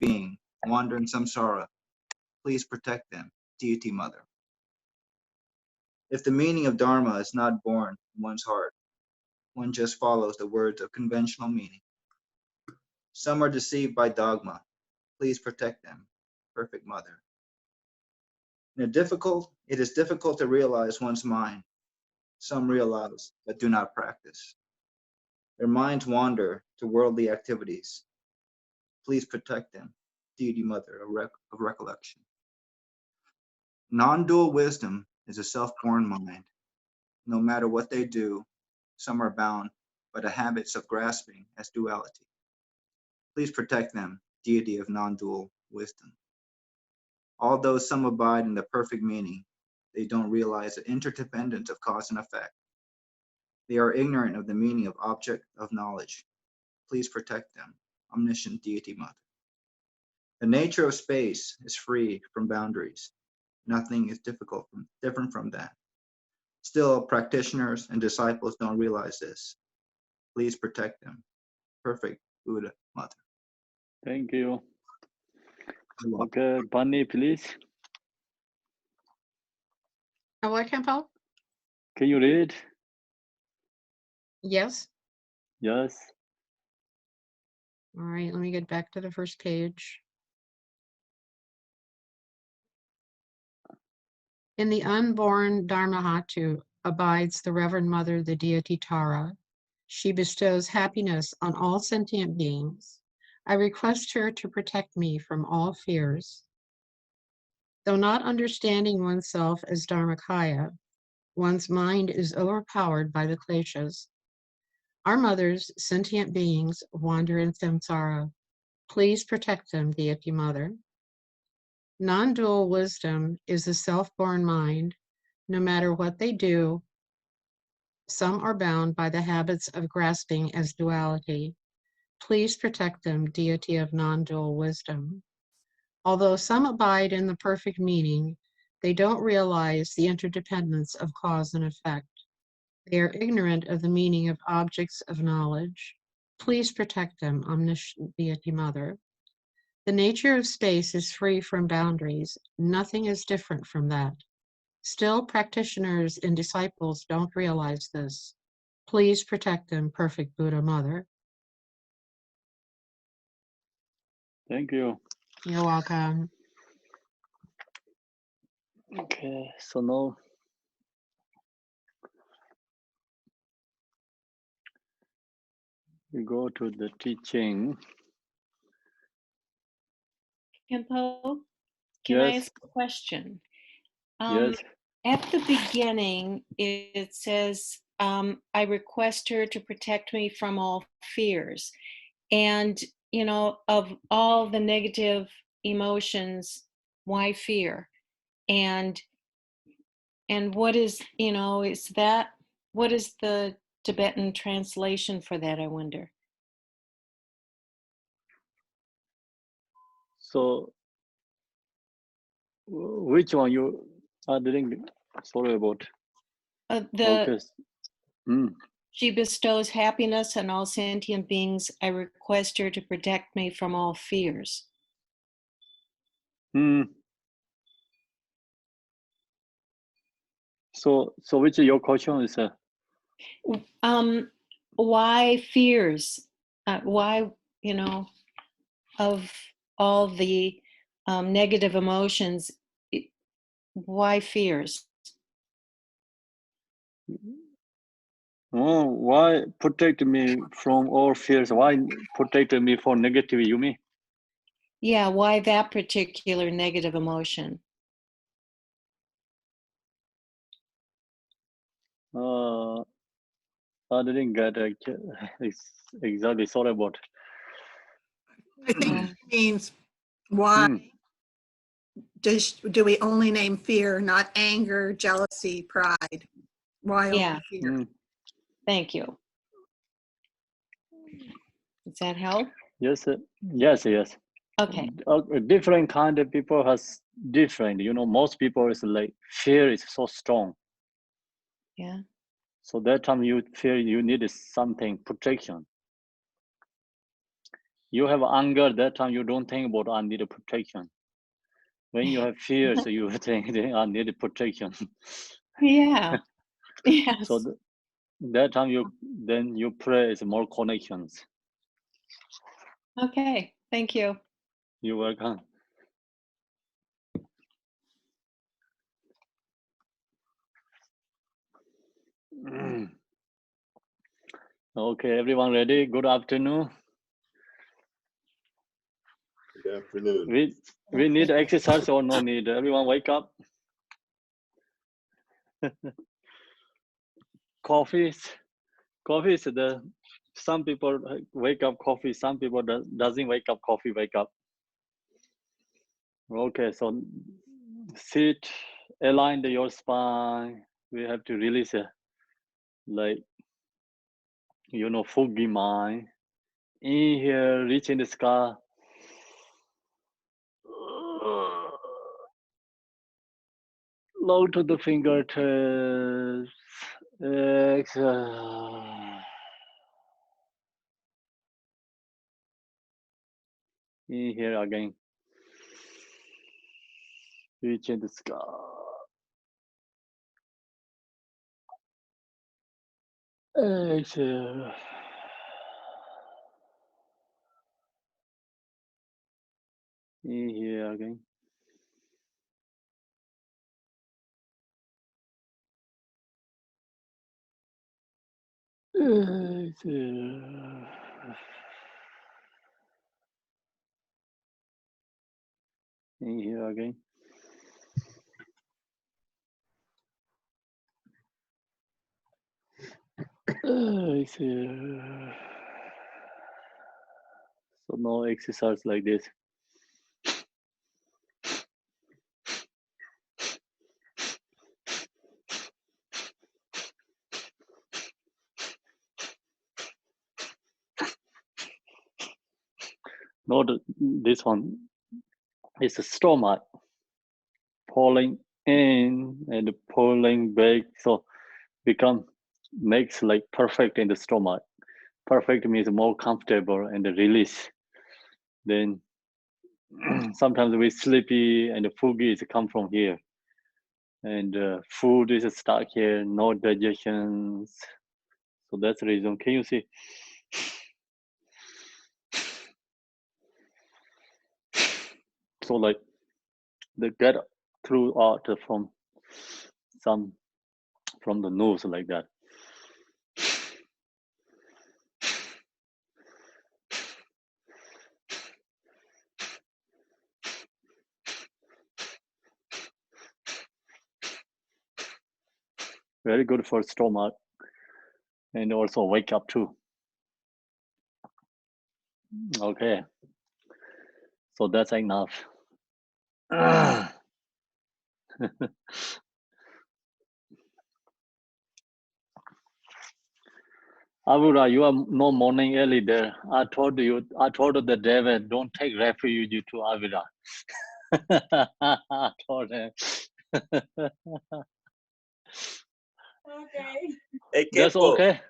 being wander in samsara. Please protect them, Deity Mother. If the meaning of Dharma is not born in one's heart, one just follows the words of conventional meaning. Some are deceived by dogma. Please protect them, Perfect Mother. It is difficult to realize one's mind. Some realize but do not practice. Their minds wander to worldly activities. Please protect them, Deity Mother of Recollection. Non-dual wisdom is a self-born mind. No matter what they do, some are bound by the habits of grasping as duality. Please protect them, Deity of non-dual wisdom. Although some abide in the perfect meaning, they don't realize the interdependence of cause and effect. They are ignorant of the meaning of object of knowledge. Please protect them, Omniscient Deity Mother. The nature of space is free from boundaries. Nothing is different from that. Still, practitioners and disciples don't realize this. Please protect them, Perfect Buddha Mother. Thank you. Okay, Bunny, please. What, Khenpo? Can you read? Yes. Yes. All right, let me get back to the first page. In the unborn Dharmahatu abides the Reverend Mother, the deity Tara. She bestows happiness on all sentient beings. I request her to protect me from all fears. Though not understanding oneself as Dharmakaya, one's mind is overpowered by the kleshas. Our mothers, sentient beings, wander in samsara. Please protect them, Deity Mother. Non-dual wisdom is a self-born mind. No matter what they do, some are bound by the habits of grasping as duality. Please protect them, Deity of non-dual wisdom. Although some abide in the perfect meaning, they don't realize the interdependence of cause and effect. They are ignorant of the meaning of objects of knowledge. Please protect them, Omniscient Deity Mother. The nature of space is free from boundaries. Nothing is different from that. Still, practitioners and disciples don't realize this. Please protect them, Perfect Buddha Mother. Thank you. You're welcome. Okay, so now we go to the teaching. Khenpo, can I Yes. ask a question? Yes. At the beginning, it says, I request her to protect me from all fears. And, you know, of all the negative emotions, why fear? And what is, you know, what is the Tibetan translation for that, I wonder? So which one you are doing? Sorry about. Okay. She bestows happiness on all sentient beings. I request her to protect me from all fears. So which your question is? Why fears? Why, you know, of all the negative emotions, why fears? Oh, why protect me from all fears? Why protect me from negative, you mean? Yeah, why that particular negative emotion? I didn't get exactly. Sorry about. I think it means why do we only name fear, not anger, jealousy, pride? Why only fear? Thank you. Does that help? Yes, yes. Okay. Different kind of people has different. You know, most people is like fear is so strong. Yeah. So that time you feel you need something protection. You have anger, that time you don't think about I need protection. When you have fears, you think I need protection. Yeah. Yes. So that time you pray is more connections. Okay. Thank you. You're welcome. Okay, everyone ready? Good afternoon. Good afternoon. We need exercise or no need? Everyone wake up. Coffee is some people wake up coffee, some people doesn't wake up coffee, wake up. Okay, so sit, align your spine. We have to release like, foggy mind. Inhale, reach in the sky. Low to the fingertips. Exhale. Inhale again. Reach in the sky. Exhale. Inhale again. Exhale. Inhale again. Exhale. So no exercise like this. Not this one. It's a stomach pulling in and pulling back. So makes like perfect in the stomach. Perfect means more comfortable and release. Then sometimes we sleepy and the foggy is come from here. And food is stuck here, no digestions. So that's the reason. Can you see? So like they get through out from the nose like that. Very good for stomach and also wake up too. Okay, so that's enough. Avura, you are no morning early there. I told the David, don't take refuge to Avura. I told him. Okay. Hey, That's Kepo, okay.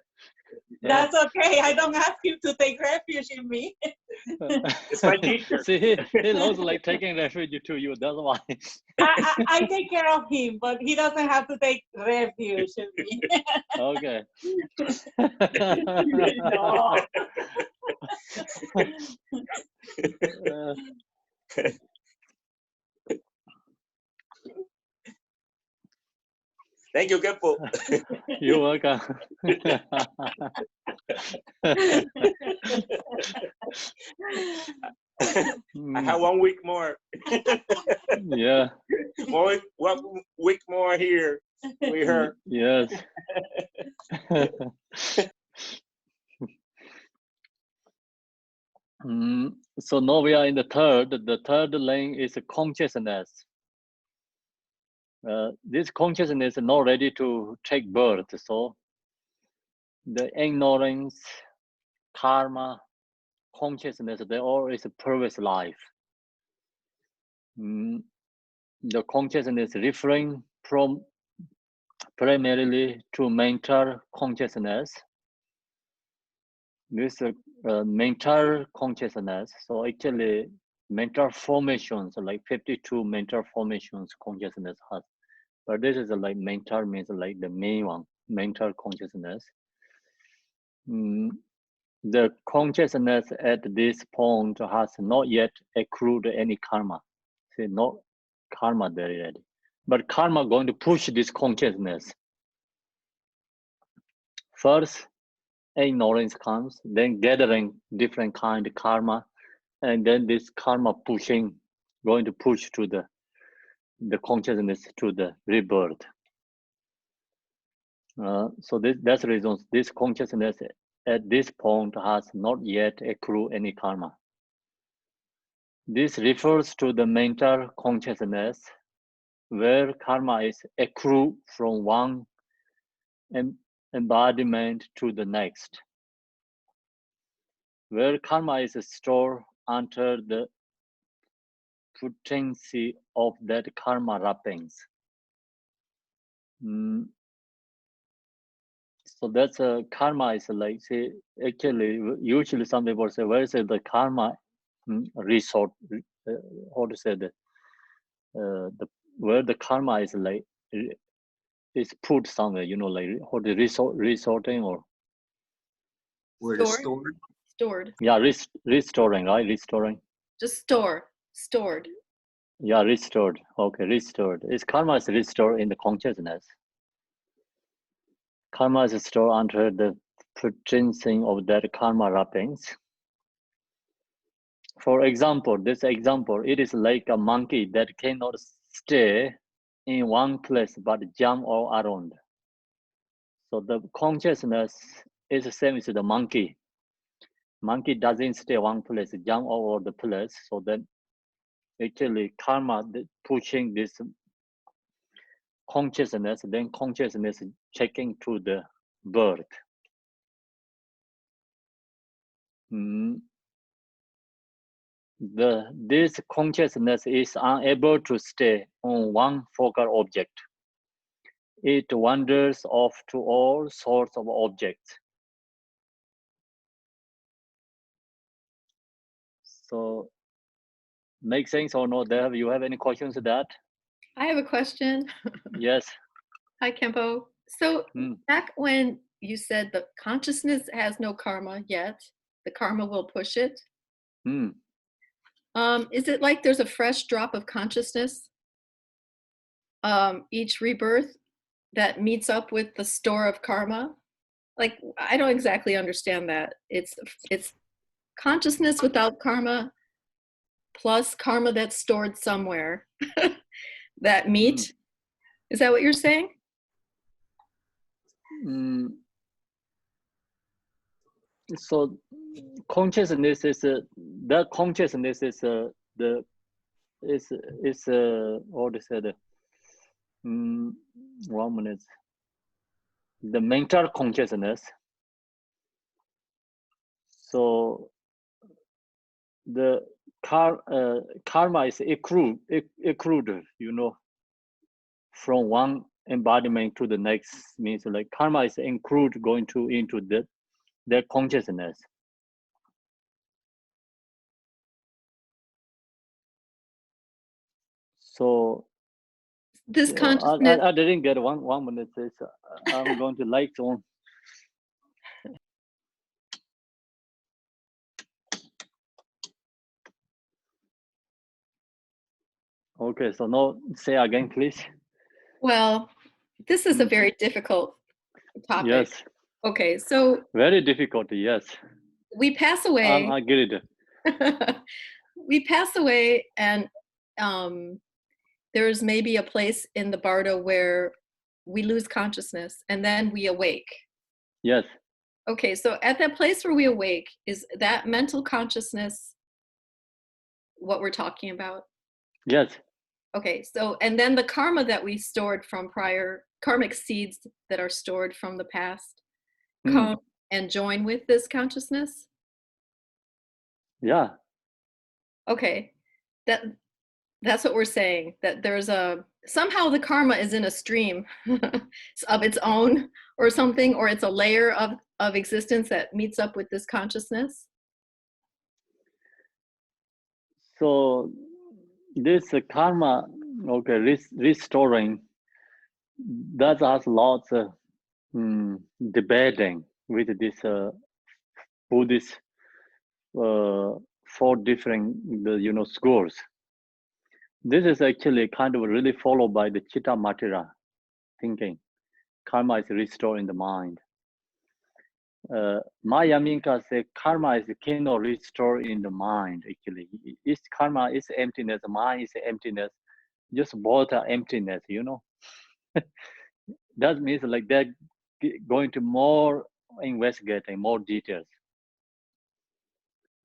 That's okay. I don't ask you to take refuge in me. it's my teacher. See, he looks like taking refuge to you. That's why. I take care of him, but he doesn't have to take refuge in me. Okay. No. Thank you, Kepo. You're welcome. I have 1 week more. Yeah. 1 week more here. We heard. Yes. So now we are in the third. The third lane is consciousness. This consciousness is not ready to take birth. So the ignorance, karma, consciousness, they all is a previous life. The consciousness referring from primarily to mental consciousness. This mental consciousness. So actually, mental formations, like 52 mental formations consciousness has. But this is like mental means like the main one, mental consciousness. The consciousness at this point has not yet accrued any karma. See, not karma there yet. But karma going to push this consciousness. First, ignorance comes, then gathering different kind of karma, and then this karma pushing, going to push to the consciousness to the rebirth. So that's the reason this consciousness at this point has not yet accrued any karma. This refers to the mental consciousness where karma is accrued from one embodiment to the next, where karma is stored under the potency of that karma wrappings. So that's karma is like, say, actually, usually some people say, where is the karma resort? How to say that? Where the karma is like, is put somewhere, you know, like how the resorting or Where it is stored. Stored. yeah, restoring, right? Restoring. Just stored. Yeah, restored. Okay, restored. Is karma is restored in the consciousness. Karma is stored under the potency of that karma wrappings. For example, this example, it is like a monkey that cannot stay in one place but jump all around. So the consciousness is the same as the monkey. Monkey doesn't stay one place, jump all over the place. So then actually karma pushing this consciousness, then consciousness checking to the birth. This consciousness is unable to stay on one focal object. It wanders off to all sorts of objects. So, make sense or not? Dev, you have any questions to that? I have a question. Yes. Hi, Kempo. So Mm. back when you said the consciousness has no karma yet, the karma will push it. Mm. Is it like there's a fresh drop of consciousness each rebirth that meets up with the store of karma? Like, I don't exactly understand that. It's consciousness without karma plus karma that's stored somewhere that meet. Is that what you're saying? So consciousness is that consciousness is the is what is it? 1 minute. The mental consciousness. So the karma is accrued, you know, from one embodiment to the next. Means like karma is accrued going to into their consciousness. So this consciousness. I didn't get 1 minute. I'm going to like on. Okay, so now say again, please. Well, this is a very difficult topic. Yes. Okay, so very difficult. Yes. We pass away. I get it. We pass away, and there's maybe a place in the Bardo where we lose consciousness and then we awake. Yes. Okay, so at that place where we awake, is that mental consciousness what we're talking about? Yes. Okay, so, and then the karma that we stored from prior, karmic seeds that are stored from the past come and join with this consciousness? Yeah. Okay, that's what we're saying, that there's somehow the karma is in a stream of its own or something, or it's a layer of existence that meets up with this consciousness? So this karma, okay, restoring, that has lots of debating with this Buddhist 4 different schools. This is actually kind of really followed by the Chitta Matira thinking. Karma is restored in the mind. Maya Minka says karma is cannot restore in the mind. Actually, its karma is emptiness. Mind is emptiness. Just both are emptiness. That means like they're going to more investigating, more details,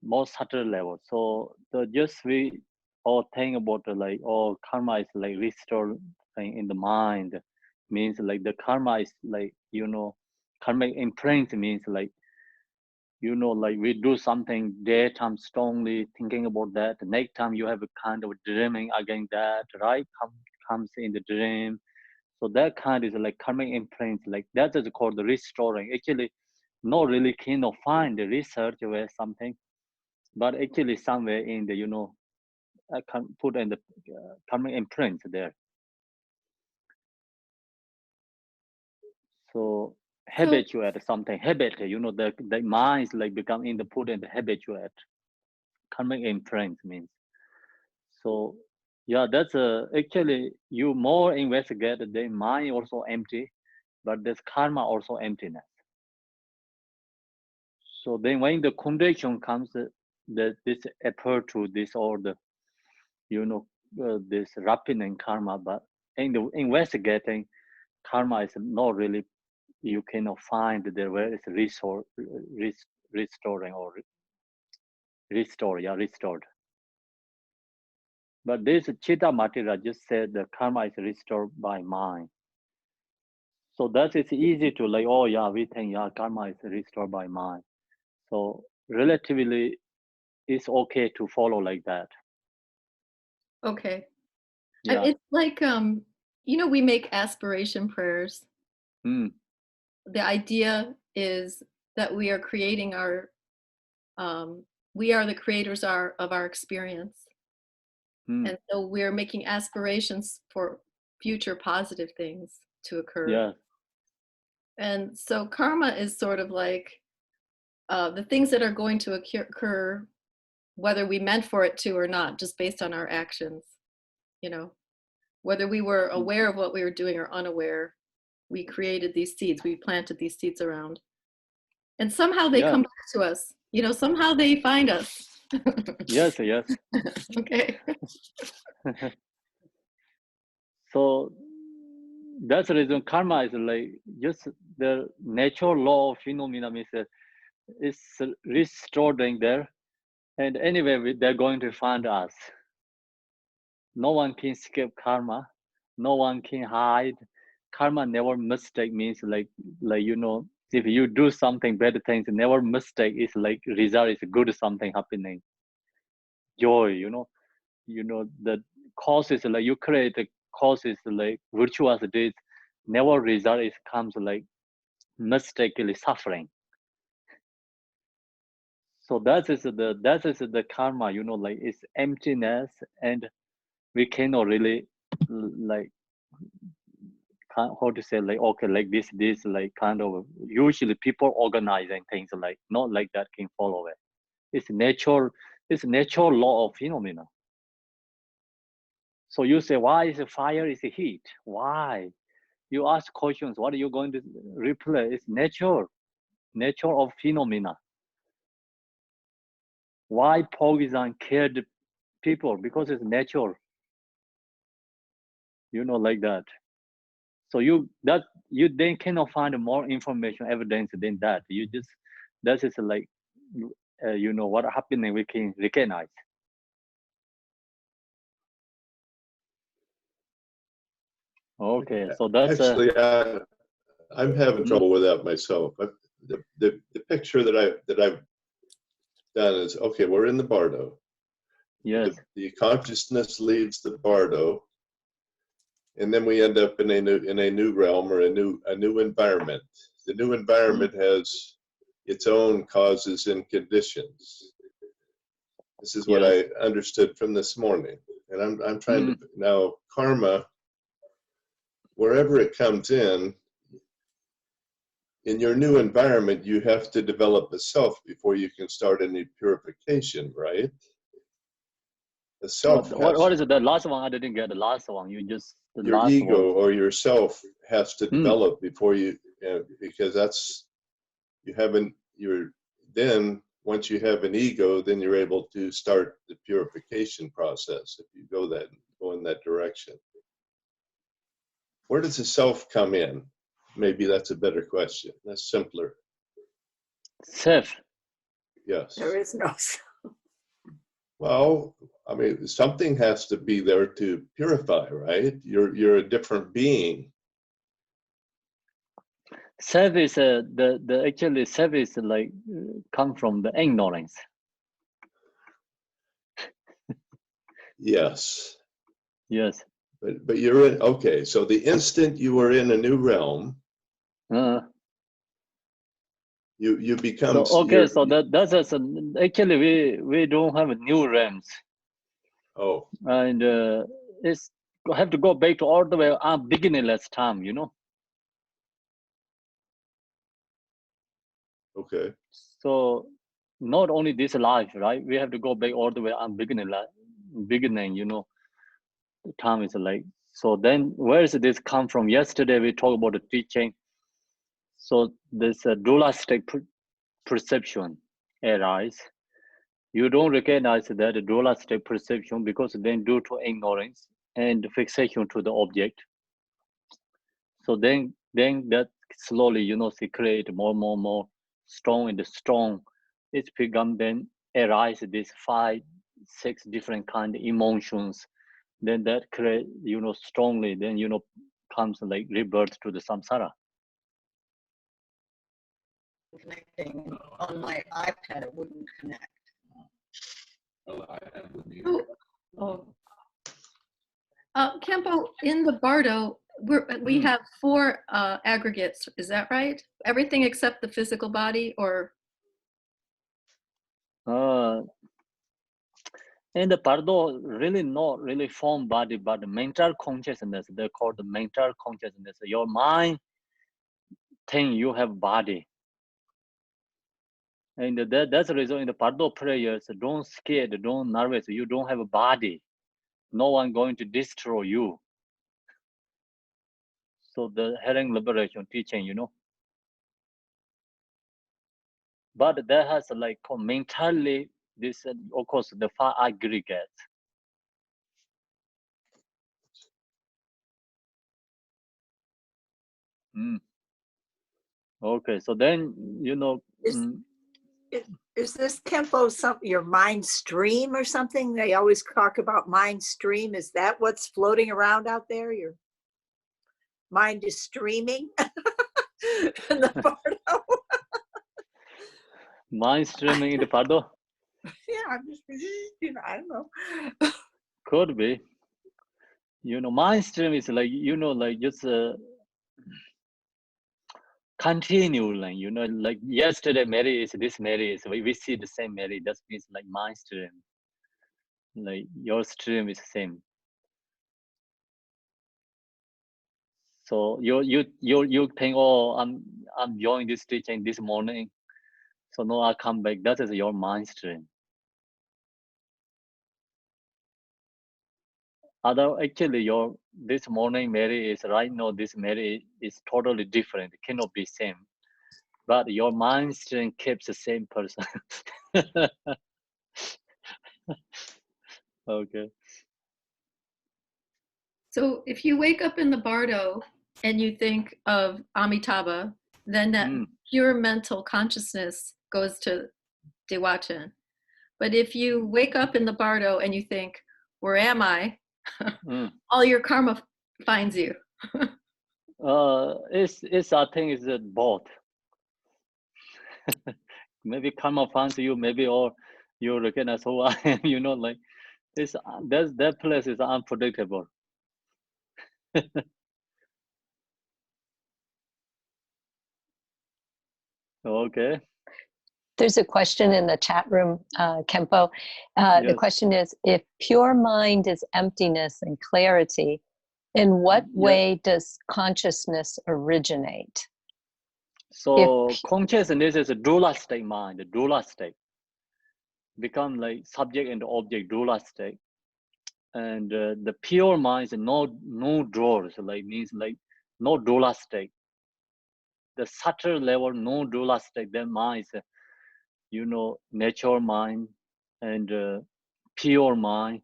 more subtle level. So we all think about like, oh, karma is like restored in the mind. Means like the karma is like karmic imprint means like like we do something daytime strongly thinking about that. The next time you have a kind of dreaming again that right comes in the dream. So that kind is like karmic imprint. Like that is called the restoring. Actually, not really keen of find the research where something, but actually somewhere in the I can put in the karmic imprint there. So habituate something habit, the mind is like become in the put in the habituate. Karmic imprint means. So yeah, that's actually you more investigate the mind also empty, but this karma also emptiness. So then when the condition comes, this effort to this or the this rapid karma, but in the investigating karma is not really, you cannot find there where it's restoring or restored. But this Chitta Matira just said the karma is restored by mind. So that is easy to like, oh yeah, we think karma is restored by mind. So relatively, it's okay to follow like that. Okay. Yeah. It's like, we make aspiration prayers. The idea is that we are creating we are the creators of our experience. And so we're making aspirations for future positive things to occur. Yeah. And so karma is sort of like the things that are going to occur, whether we meant for it to or not, just based on our actions. Whether we were aware of what we were doing or unaware, we created these seeds, we planted these seeds around. And somehow they come back to us. Somehow they find us. Yes. Okay. So that's the reason karma is like just the natural law of phenomena means that it's restoring there. And anyway, they're going to find us. No one can escape karma. No one can hide. Karma never mistake means like if you do something bad things, never mistake. It's like result is good something happening. Joy, the causes like you create the causes like virtuous deeds. Never result is comes like mistakenly suffering. So that is the karma. Like it's emptiness, and we cannot really like how to say like okay like this like kind of usually people organizing things like not like that can follow it. It's natural law of phenomena. So you say why is fire is heat? Why? You ask questions. What are you going to reply? It's nature of phenomena. Why poison killed people? Because it's nature. Like that. So you then cannot find more information evidence than that. That is like what happening we can recognize. Okay, so that's actually I'm having trouble with that myself. The picture that I've done is okay. We're in the bardo. Yes. The consciousness leaves the bardo, and then we end up in a new realm or a new environment. The new environment has its own causes and conditions. This is what Yes. I understood from this morning. And I'm trying to, now karma, wherever it comes in your new environment, you have to develop a self before you can start any purification, right? The self What is it? The last one, I didn't get the last one. You just, the your last ego one. or yourself has to develop before you, because that's, you haven't, then once you have an ego, then you're able to start the purification process if you go in that direction. Where does the self come in? Maybe that's a better question. That's simpler. Self. Yes. There is no. Well, I mean, something has to be there to purify, right? You're a different being. Self is the actually self is like come from the ignorance. Yes. Yes. But you're in, okay, so the instant you are in a new realm, you become. So okay, so that's actually we don't have new realms. Oh. And it's have to go back to all the way beginningless time, you know. Okay. So not only this life, right? We have to go back all the way beginning, you know. The time is like, so then where does this come from? Yesterday we talked about the teaching. So this dualistic perception arise. You don't recognize that dualistic perception because then due to ignorance and fixation to the object. So then that slowly, you know, they create more strong and strong. It's become then arise these 5, 6 different kind of emotions. Then that create, you know, strongly, then, you know, comes like rebirth to the samsara. Connecting on my iPad, it wouldn't connect. Kempo, in the Bardo, we have 4 aggregates. Is that right? Everything except the physical body, or? And the Bardo really not really form body, but the mental consciousness. They call the mental consciousness. Your mind think you have body. And that's the reason in the Bardo prayers, don't scared, don't nervous. You don't have a body. No one going to destroy you. So the healing liberation teaching, you know. But that has like mentally this, of course, the 5 aggregates. Okay, so then, you know. Is this Kempo something, your mind stream or something? They always talk about mind stream. Is that what's floating around out there? Your mind is streaming in the Bardo? Mind streaming in the Bardo? Yeah, I'm just, you know, I don't know. Could be. You know, mind stream is like, you know, like just continually, you know, like yesterday Mary is this Mary is, we see the same Mary. That means like mind stream. Like your stream is the same. So you think, oh, I'm joining this teaching this morning. So no, I come back. That is your mind stream. Actually, your this morning Mary is right now. This Mary is totally different. It cannot be same. But your mind stream keeps the same person. Okay. So if you wake up in the Bardo and you think of Amitabha, then that pure mental consciousness goes to Dewachan. But if you wake up in the Bardo and you think, where am I? All your karma finds you. It's I think it's both. Maybe karma finds you, maybe, or you recognize who I am. You know, like this. That place is unpredictable. Okay. There's a question in the chat room, Kempo. The Yes. question is, if pure mind is emptiness and clarity, in what Yeah. way does consciousness originate? So If- consciousness is a dualistic mind, the dualistic. Become like subject and object, dualistic. And the pure mind is no drawers, like means like no dualistic. The subtle level, no dualistic, that mind is, nature mind and pure mind.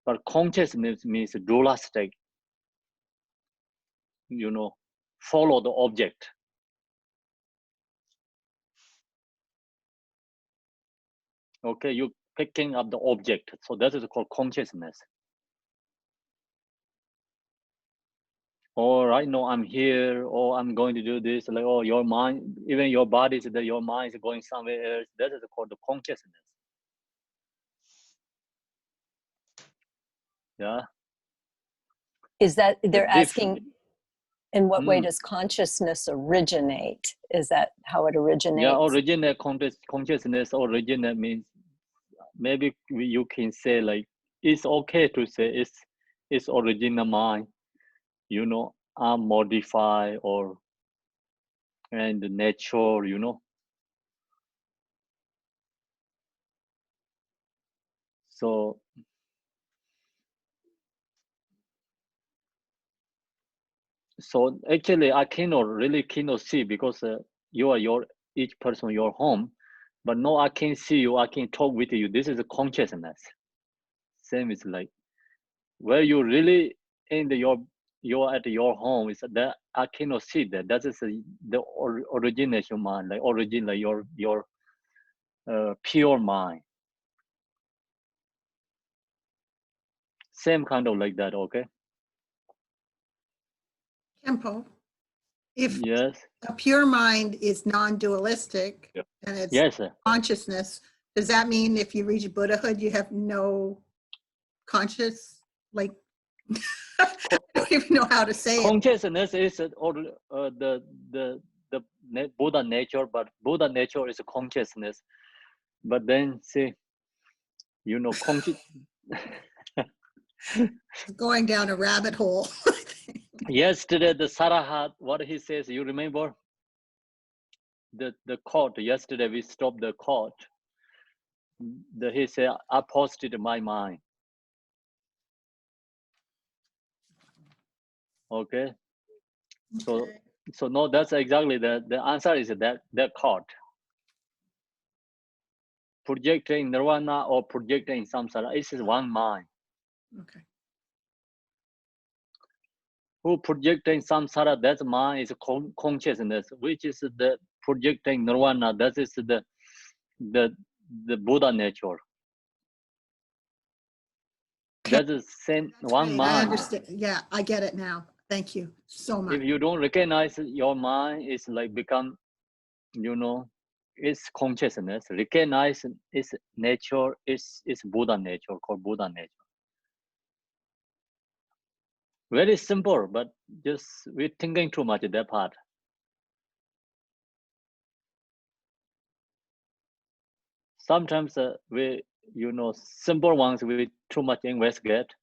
But consciousness means dualistic, follow the object. Okay, you picking up the object. So that is called consciousness. Or right now I'm here, or I'm going to do this, like, oh, your mind, even your body is there, your mind is going somewhere else. That is called the consciousness. Yeah. Is that they're The asking, in what way Mm. does consciousness originate? Is that how it originates? Yeah, original consciousness, original means maybe you can say like, it's okay to say it's original mind, unmodified or and nature, So actually I cannot see because you are each person your home, but no, I can see you, I can talk with you. This is a consciousness. Same is like where you really in you're at your home is that I cannot see that. That is the origination mind, like origin, like your pure mind. Same kind of like that. Okay. Kempo, if Yes. a pure mind is non-dualistic Yeah. and it's Yes. Sir. consciousness, does that mean if you reach Buddhahood, you have no conscious, like, I don't even know how to say it. Consciousness is the Buddha nature, but Buddha nature is consciousness. But then see, conscious. Going down a rabbit hole. Yesterday, the Sarahat, what he says, you remember? The court, yesterday we stopped the court. He said, I posted my mind. Okay. So no, that's exactly the answer is that court. Projecting nirvana or projecting samsara, it is one mind. Okay. Who projecting samsara, that mind is consciousness, which is the projecting nirvana, that is the Buddha nature. That's the same one Great, I mind. understand. Yeah, I get it now. Thank you so much. If you don't recognize your mind, it's like become, it's consciousness. Recognize its nature, it's Buddha nature, called Buddha nature. Very simple, but just we're thinking too much that part. Sometimes we, simple ones we too much investigate.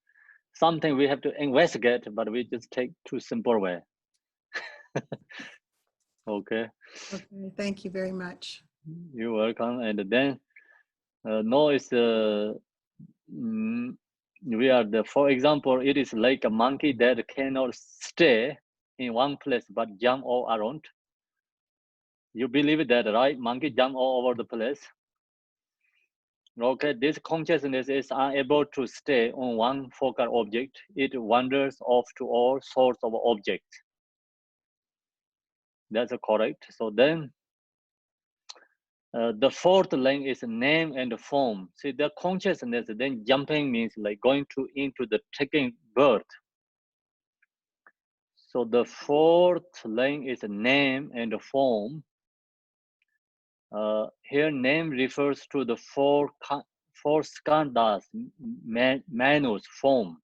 Something we have to investigate, but we just take too simple way. Okay. Okay, thank you very much. You're welcome. And then no, it's we are for example, it is like a monkey that cannot stay in one place but jump all around. You believe that, right? Monkey jump all over the place. Okay, this consciousness is unable to stay on one focal object. It wanders off to all sorts of objects. That's correct. So then the fourth link is name and form. See, the consciousness, then jumping means like going into the taking birth. So the fourth link is name and form. Here name refers to the four skandhas, manus, form.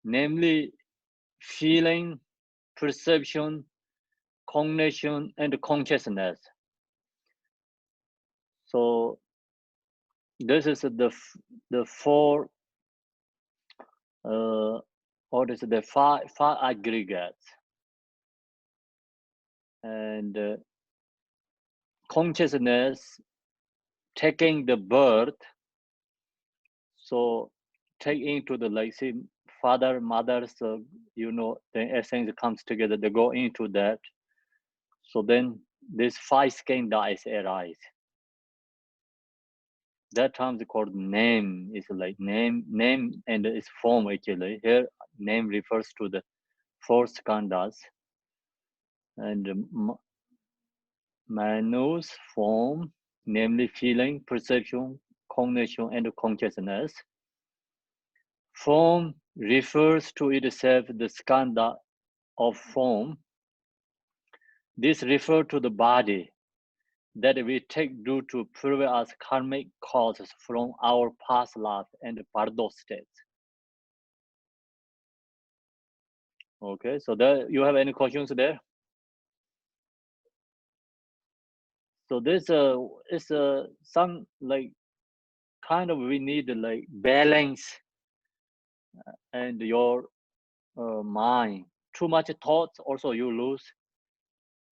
Namely feeling, perception, cognition, and consciousness. So this is the four, what is it, the five aggregates. And consciousness taking the birth, so take into the, like, see, father, mother, so you know, the essence comes together, they go into that. So then this 5 skandhas arise. That term is called name. Is like name and its form. Actually here name refers to the 4 skandhas, and Manu's form, namely feeling, perception, cognition, and consciousness. Form refers to itself the skandha of form. This refers to the body that we take due to previous karmic causes from our past life and bardo states. Okay, so there, you have any questions there? So this is some, like, kind of, we need like balance and your mind. Too much thoughts also you lose,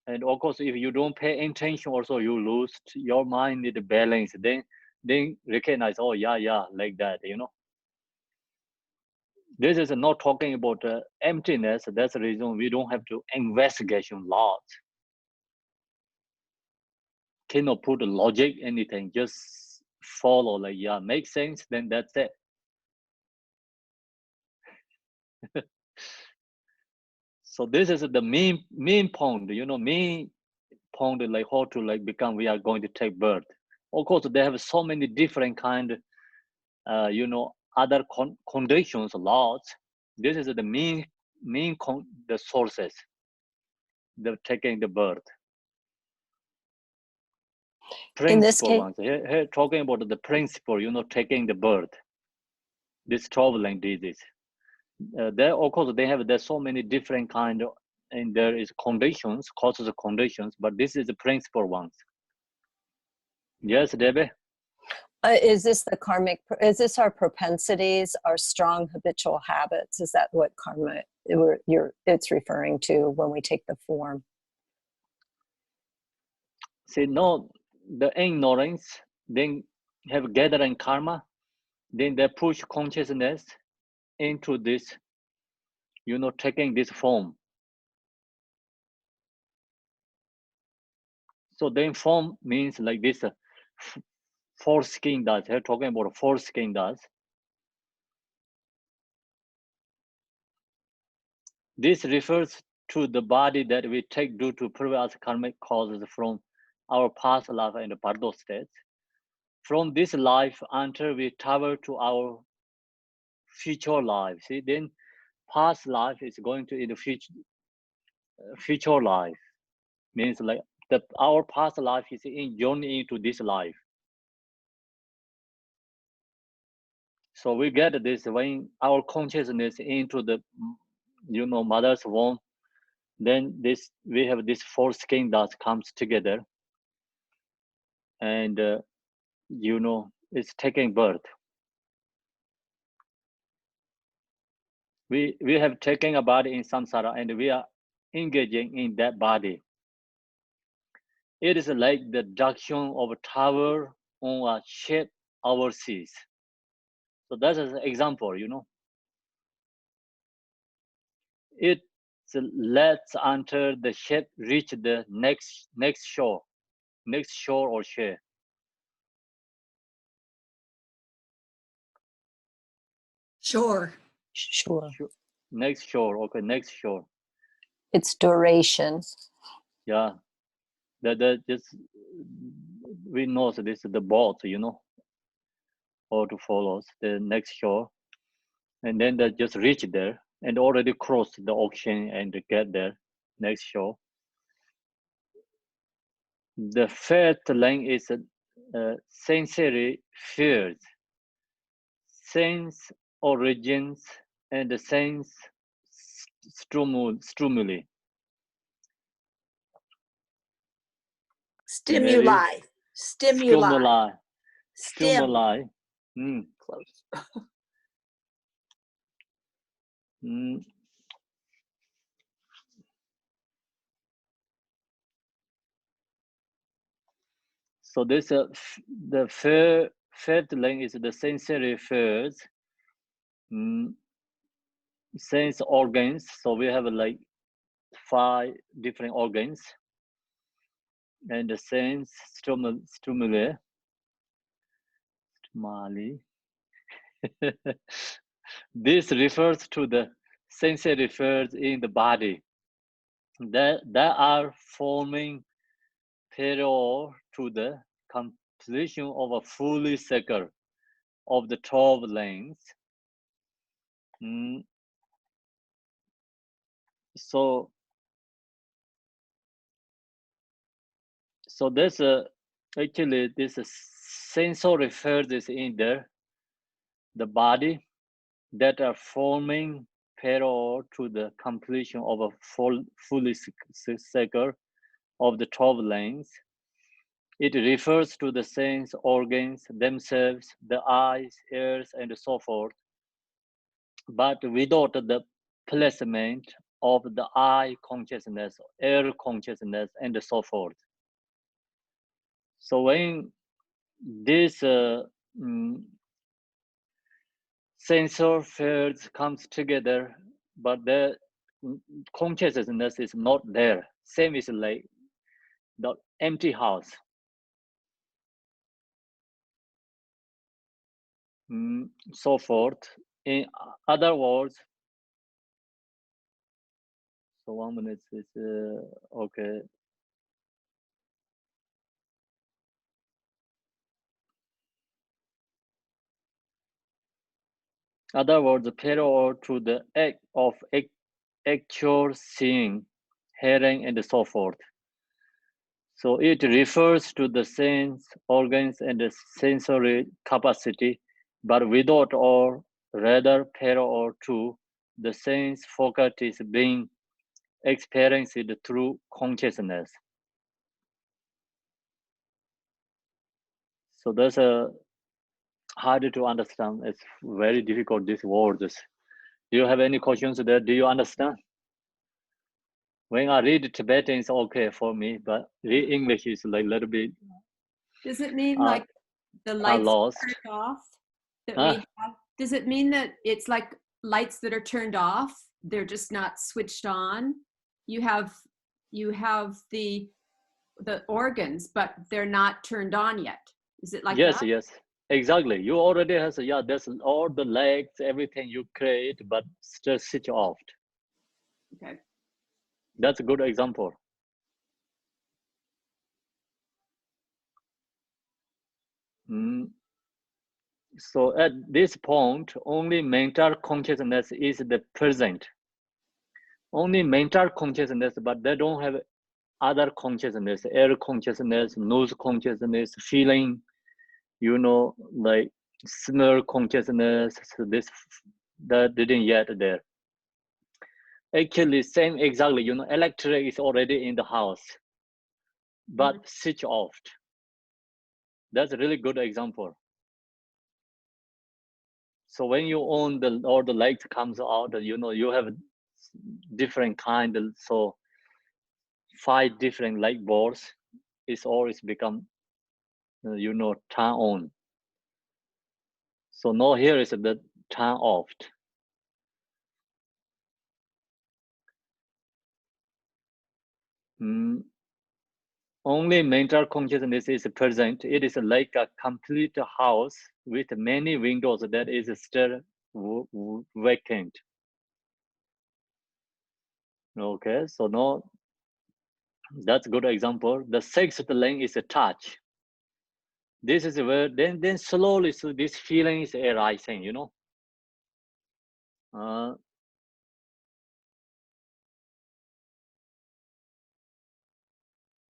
and of course if you don't pay attention also you lose. Your mind need balance, then recognize, oh yeah, like that, you know. This is not talking about emptiness. That's the reason we don't have to investigation lot. Cannot put logic anything, just follow, like, yeah, make sense, then that's it. So this is the main point, you know, main point, like how to, like, become, we are going to take birth. Of course they have so many different kind, you know, other conditions, laws. This is the main the sources, the taking the birth. In this Principle case, ones. Here talking about the principle, you know, taking the birth, this traveling disease. There, of course, there's so many different kind of, and there is conditions, causes of conditions, but this is the principal ones. Yes, Debbie? is this the karmic, is this our propensities, our strong habitual habits? Is that what karma, it's referring to when we take the form? See, no, the ignorance, then have gathering karma, then they push consciousness into this, you know, taking this form. So then form means like this, 4 skandhas. They're talking about 4 skandhas. This refers to the body that we take due to previous karmic causes from our past life and bardo states. From this life until we travel to our future life. See, then past life is going to in the future life. Means like our past life is in journey into this life. So we get this when our consciousness into the, you know, mother's womb, then this, we have this 4 skandhas comes together, and you know, it's taking birth. We have taken a body in samsara, and we are engaging in that body. It is like the junction of a tower on a ship overseas. So that's an example, you know. It lets until the ship reach the next shore or shore. Sure. Sure. Next shore, okay, next shore. It's duration. Yeah, that just, we know that this is the boat, you know, or to follow the next shore, and then they just reach there and already cross the ocean and get there next shore. The 5th line is sensory fields, sense origins, and the sense stimuli. Stimuli. Stimuli. Stimuli. Close. Mm. So this the fifth link is the sensory fields, sense organs. So we have like 5 different organs, and the sense stimuli. This refers to the sensory fields in the body that are forming prior to the completion of a fully cycle of the 12 lengths. So there's actually this sensory fields in the body that are forming prior to the completion of a fully cycle of the 12 lengths. It refers to the sense organs themselves, the eyes, ears, and so forth, but without the placement of the eye consciousness, ear consciousness, and so forth. So when this sensor fields comes together, but the consciousness is not there. Same is like the empty house. So forth. In other words, so 1 minute is okay. Other words, prior to the act of actual seeing, hearing, and so forth. So it refers to the sense organs and the sensory capacity, but without or rather prior to the sense faculties being experienced through consciousness. So that's hard to understand. It's very difficult, these words. Do you have any questions there? Do you understand? When I read Tibetan, it's okay for me, but read English is like a little bit. Does it mean like the lights lost. turned off that we have? Does it mean that it's like lights that are turned off? They're just not switched on. You have the organs, but they're not turned on yet. Is it like yes, that? Yes, exactly. You already have, there's all the legs, everything you create, but still switch off. Okay. That's a good example. So at this point, only mental consciousness is the present. Only mental consciousness, but they don't have other consciousness, air consciousness, nose consciousness, feeling, like smell consciousness. So that didn't yet there. Actually, same exactly, electric is already in the house, but switch off. That's a really good example. So when you own all the lights comes out, you have different kind. So 5 different light bulbs is always become, turn on. So now here is the turn off. Only mental consciousness is present. It is like a complete house with many windows that is still vacant. Okay, so now that's a good example. The 6th link is a touch. This is where then slowly, so this feeling is arising,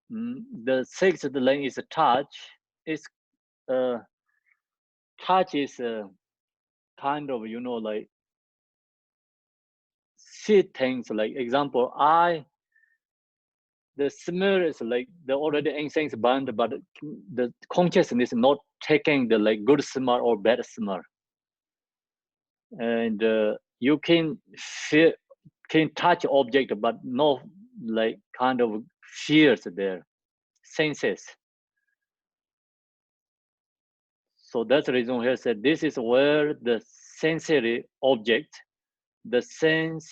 the 6th link is a touch. Touch is kind of, like see things, like example, I the smell is like the already incense burned, but the consciousness is not taking the like good smell or bad smell. And you can feel, can touch object, but no like kind of fears there, senses. So that's the reason here said this is where the sensory object, the sense,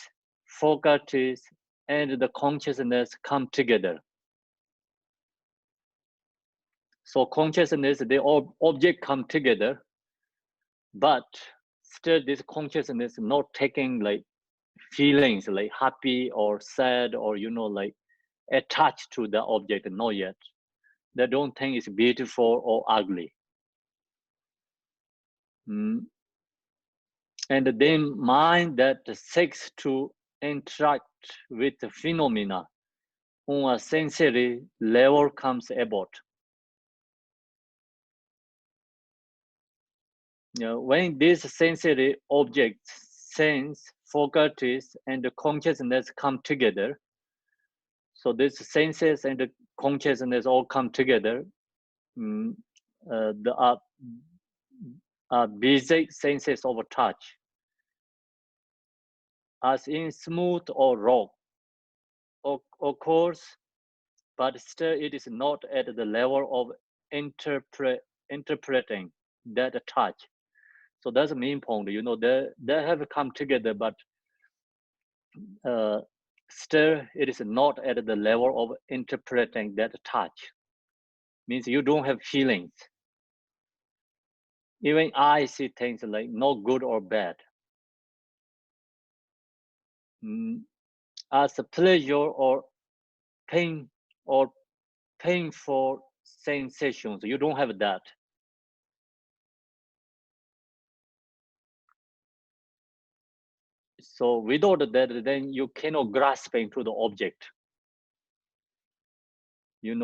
faculties, and the consciousness come together. So consciousness, the object come together, but still this consciousness not taking like feelings like happy or sad or like attached to the object, not yet. They don't think it's beautiful or ugly. And then mind that seeks to interact with the phenomena on a sensory level comes about. When these sensory objects, sense, faculties, and the consciousness come together, so these senses and the consciousness all come together, the basic senses of touch, as in smooth or raw, occurs, but still it is not at the level of interpreting that touch. So that's the main point. They have come together, but still it is not at the level of interpreting that touch. Means you don't have feelings. Even I see things like no good or bad. As a pleasure or pain or painful sensations, you don't have that. So without that, then you cannot grasp into the object.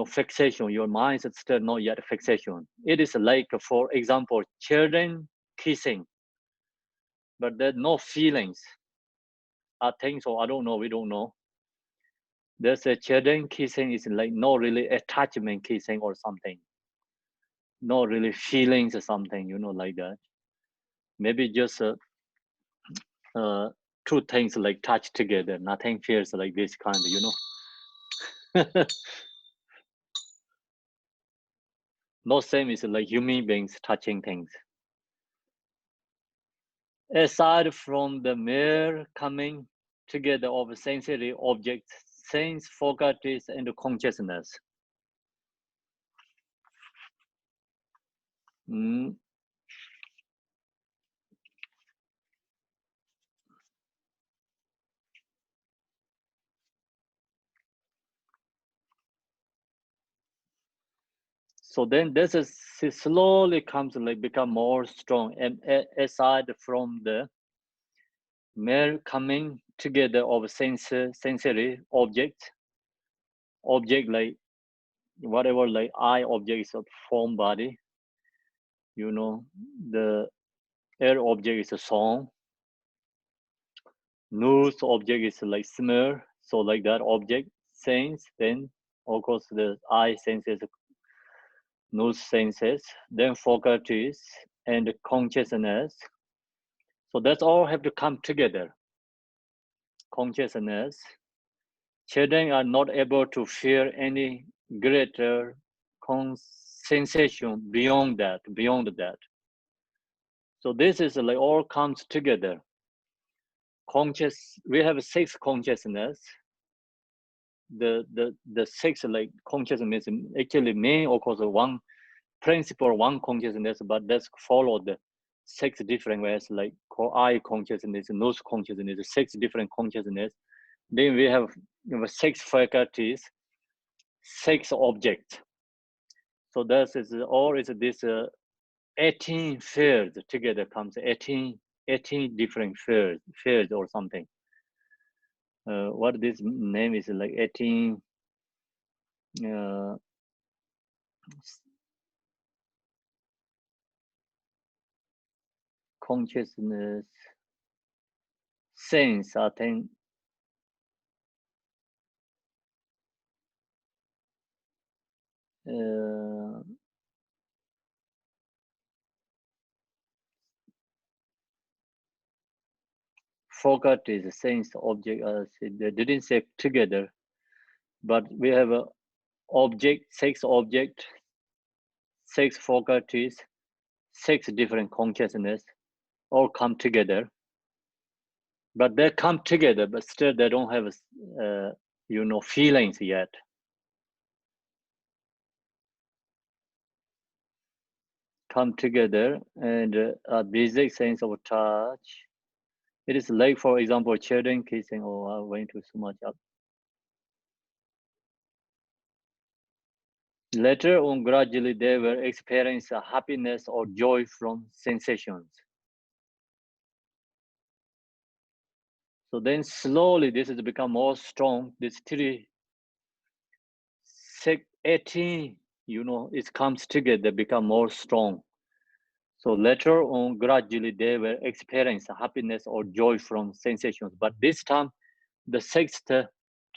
Fixation, your mind is still not yet fixation. It is like, for example, children kissing, but there's no feelings. I think so, I don't know, we don't know. There's a children kissing is like no really attachment kissing or something. No really feelings or something, like that. Maybe just two things like touch together, nothing feels like this kind, No same is like human beings touching things. Aside from the mere coming together of sensory objects, sense, faculties, and consciousness. So then this is slowly comes like become more strong, and aside from the mere coming together of sensory object like whatever, like eye objects of form body, the air object is a song, nose object is like smell, so like that object sense, then of course the eye senses, nose senses, then faculties and consciousness. So that's all have to come together. Consciousness. Children are not able to feel any greater sensation beyond that. So this is like all comes together. We have 6 consciousness. The 6 like consciousness actually may of course one principle, one consciousness, but that's followed the 6 different ways, like eye consciousness, nose consciousness, 6 different consciousness. Then we have 6 faculties, 6 objects. So that is all is this 18 fields together comes 18 different fields or something. What this name is like 18 consciousness sense, I think. forgot is sense object. They didn't say together, but we have a object, 6 object, 6 faculties, 6 different consciousness, all come together. But they come together, but still they don't have, feelings yet. Come together and a basic sense of touch. It is like, for example, children kissing. Oh, I went too much up. Later on, gradually they will experience a happiness or joy from sensations. So then slowly this has become more strong. This 18, it comes together, become more strong. So later on, gradually they will experience happiness or joy from sensations. But this time, the 6th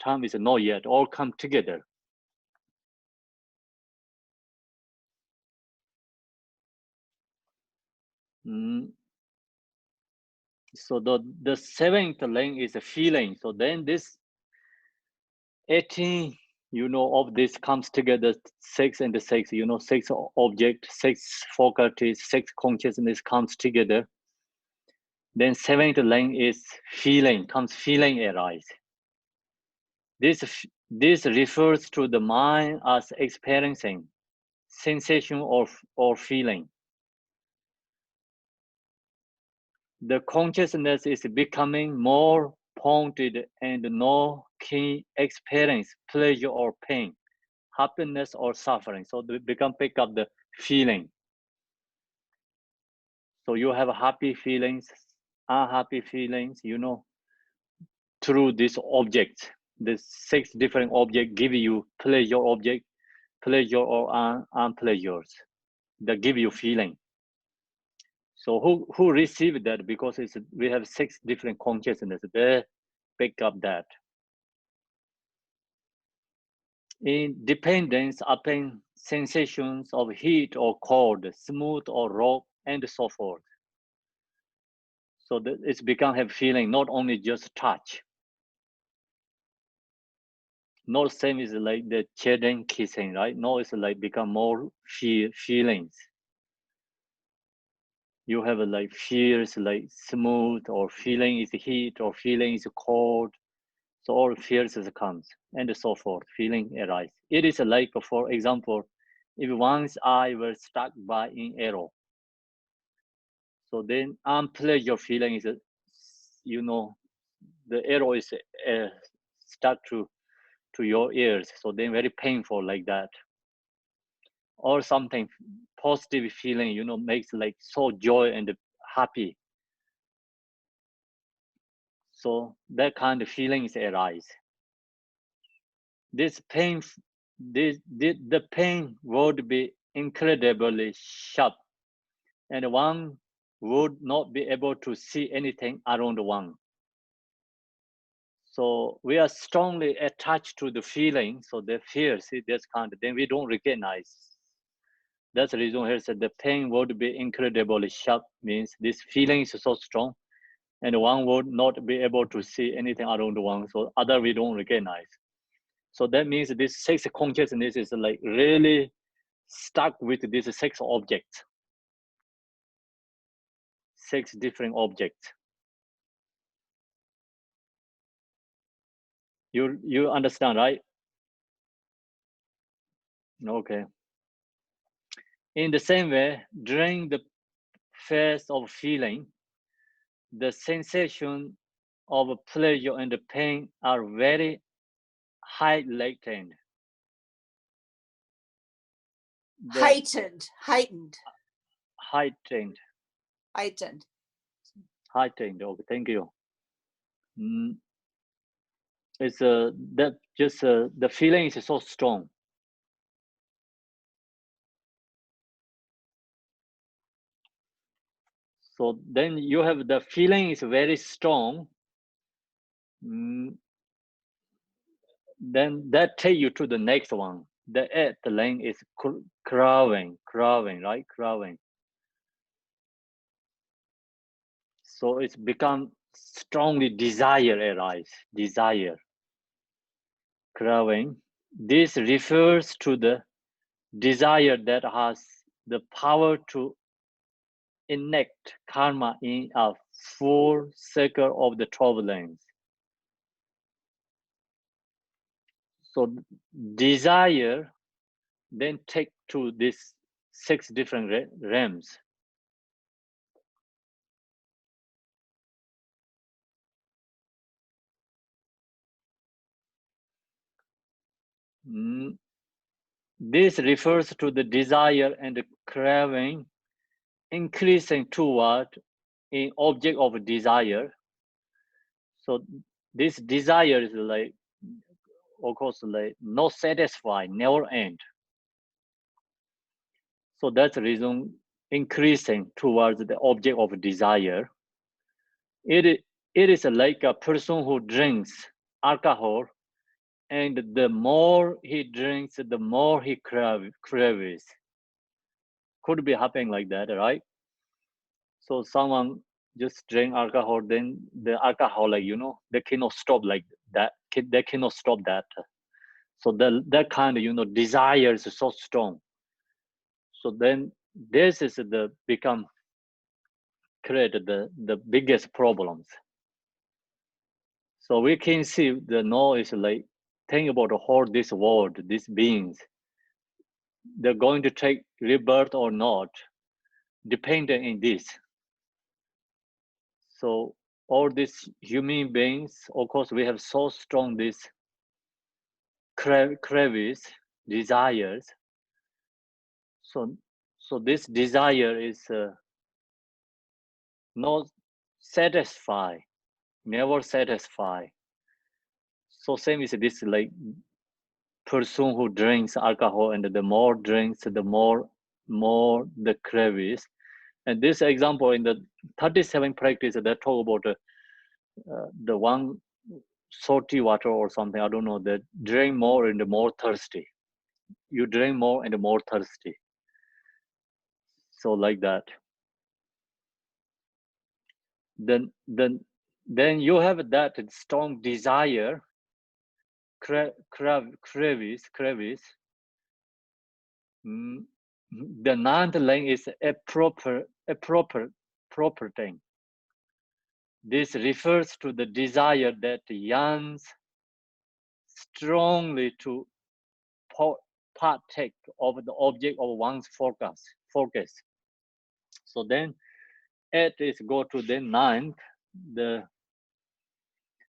time is not yet, all come together. So the 7th lane is a feeling. So then this 18, of this comes together, 6 and 6, 6 object, 6 faculties, 6 consciousness comes together. Then 7th lane is feeling, feeling arise. This refers to the mind as experiencing sensation or feeling. The consciousness is becoming more pointed and no keen experience pleasure or pain, happiness or suffering. So they pick up the feeling. So you have happy feelings, unhappy feelings, through this object. The 6 different objects give you pleasure object, pleasure or unpleasures that give you feeling. So who received that? Because we have 6 different consciousness. They pick up that. In dependence upon sensations of heat or cold, smooth or rough, and so forth. So it's become have feeling, not only just touch. Not same is like the children kissing, right? No, it's like become more feelings. You have like fears like smooth, or feeling is heat, or feeling is cold. So all fears comes and so forth, feeling arise. It is like, for example, if one's eye were struck by an arrow. So then unpleasure feeling is, the arrow is stuck to your ears. So then very painful like that. Or something positive feeling, makes like so joy and happy. So that kind of feelings arise. This pain, the pain would be incredibly sharp, and one would not be able to see anything around one. So we are strongly attached to the feeling. So the fear, see, that's kind of, then we don't recognize. That's the reason here said the pain would be incredibly sharp, means this feeling is so strong, and one would not be able to see anything around one. So other we don't recognize. So that means this 6 consciousness is like really stuck with this 6 objects. 6 different objects. You understand, right? Okay. In the same way, during the phase of feeling, the sensation of pleasure and pain are very heightened. Heightened. Okay, thank you. It's that just the feeling is so strong. So then you have the feeling is very strong. Then that take you to the next one. the eighth lane is craving, right? Craving. So it's become strongly desire arise, desire, craving. This refers to the desire that has the power to enact karma in a full circle of the 12 lanes. So desire then take to these 6 different realms. This refers to the desire and the craving increasing toward an object of desire. So this desire is like, of course, like not satisfied, never end. So that's the reason increasing towards the object of desire. It is like a person who drinks alcohol, and the more he drinks, the more he craves. Could be happening like that, right? So someone just drink alcohol, then the alcoholic, you know, they cannot stop like that. They cannot stop that. So that kind of, desire is so strong. So then this is create the biggest problems. So we can see the no is like, think about the whole this world, these beings, they're going to take rebirth or not, depending in this. So all these human beings, of course, we have so strong this cravings, desires. So this desire is not satisfied, never satisfied. So same is this like person who drinks alcohol, and the more drinks, the more the cravings. And this example in the 37 practice, they talk about the one salty water or something, I don't know, that drink more and more thirsty. You drink more and more thirsty. So like that. Then you have that strong desire, cravings. The ninth lane is a proper thing. This refers to the desire that yearns strongly to partake of the object of one's focus. So then 8 is go to the 9th. Then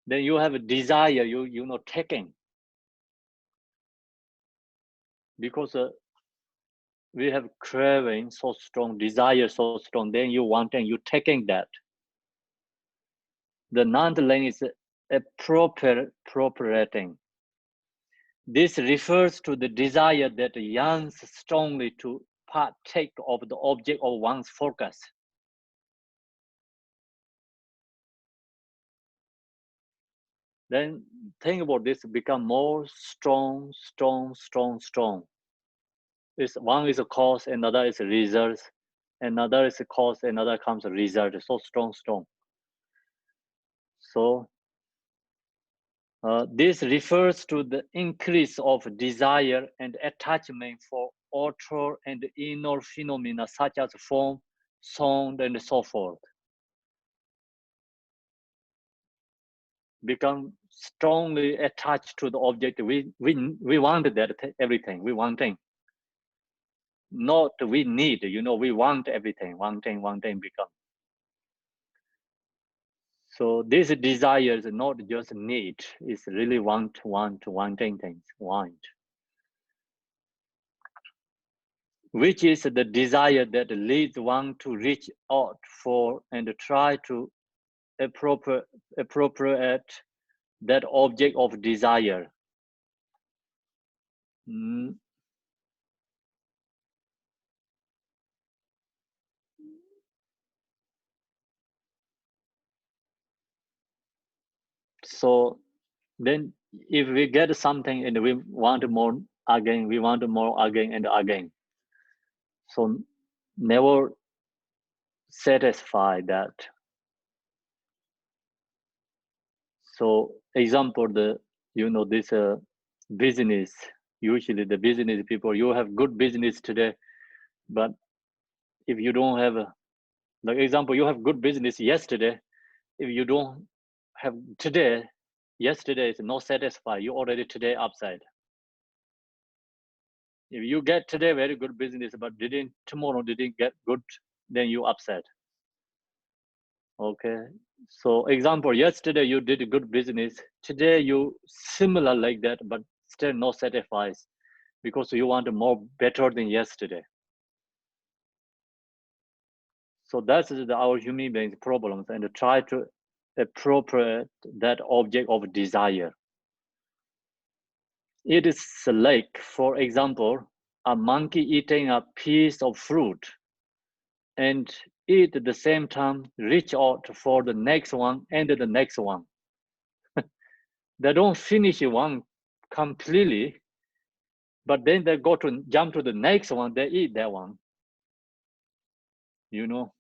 you have a desire, you know, taking, because we have craving so strong, desire so strong, then you wanting, you taking that. The 9th lane is a appropriating. This refers to the desire that yearns strongly to partake of the object of one's focus. Then think about this, become more strong. It's one is a cause, another is a result, another is a cause, another comes a result. So strong. So this refers to the increase of desire and attachment for outer and inner phenomena such as form, sound, and so forth. Become strongly attached to the object. We want that everything. We wanting. Not we need, we want everything. Wanting become. So this desire is not just need, it's really wanting things, want. Which is the desire that leads one to reach out for and try to appropriate that object of desire. So then if we get something and we want more again. We want more again and again. So never satisfy that. So example, this business, usually the business people, you have good business today, but if you don't have like example, you have good business yesterday, if you don't have today, yesterday is not satisfied, you already today upside. If you get today very good business, but tomorrow didn't get good, then you upset. Okay, so example, yesterday you did a good business, today you similar like that, but still not satisfied because you want more better than yesterday. So that's our human beings problems, and try to appropriate that object of desire. It is like, for example, a monkey eating a piece of fruit and eat at the same time, reach out for the next one and the next one. They don't finish one completely, but then they go to jump to the next one, they eat that one. You know?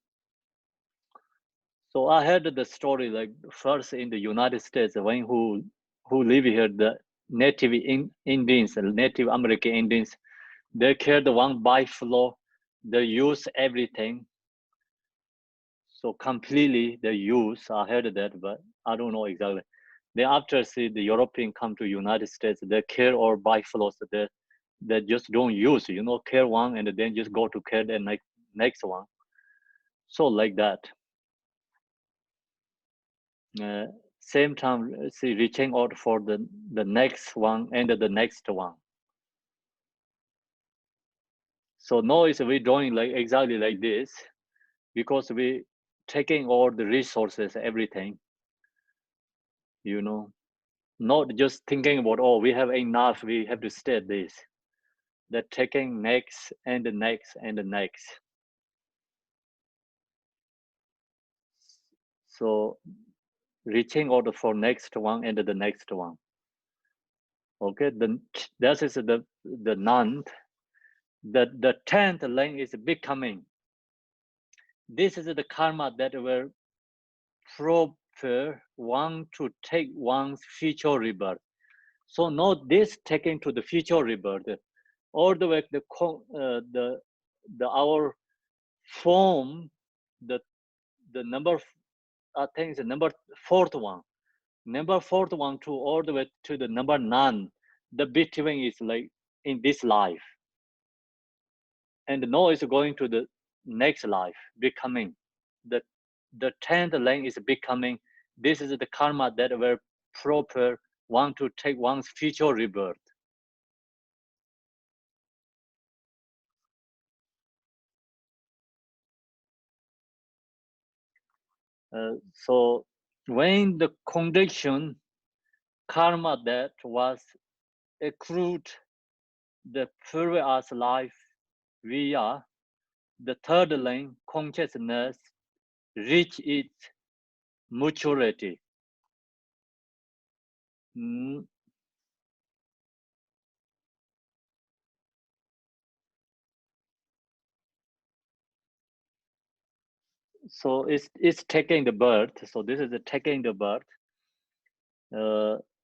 So I heard the story like first in the United States, when who live here, the Native Indians, Native American Indians, they killed one buffalo, they use everything. So completely they use, I heard that, but I don't know exactly. Then after see the European come to United States, they kill all buffaloes, they just don't use, kill one and then just go to kill the next one. So like that. Same time, see, reaching out for the next one and the next one. So now is we doing like exactly like this, because we taking all the resources, everything, not just thinking about, oh, we have enough, we have to stay at this. They're taking next and the next and the next. So reaching out for next one and the next one. Okay, that is the ninth. The 10th lane is becoming. This is the karma that will proper one to take one's future rebirth. So not this taking to the future rebirth, all the way our form, the number, I think is the number fourth one to all the way to the number 9. The between is like in this life, and now is going to the next life, becoming. The 10th lane is becoming. This is the karma that will proper want to take one's future rebirth. So when the condition karma that was accrued the previous life via the third lane consciousness reach its maturity. So it's taking the birth. So this is the taking the birth.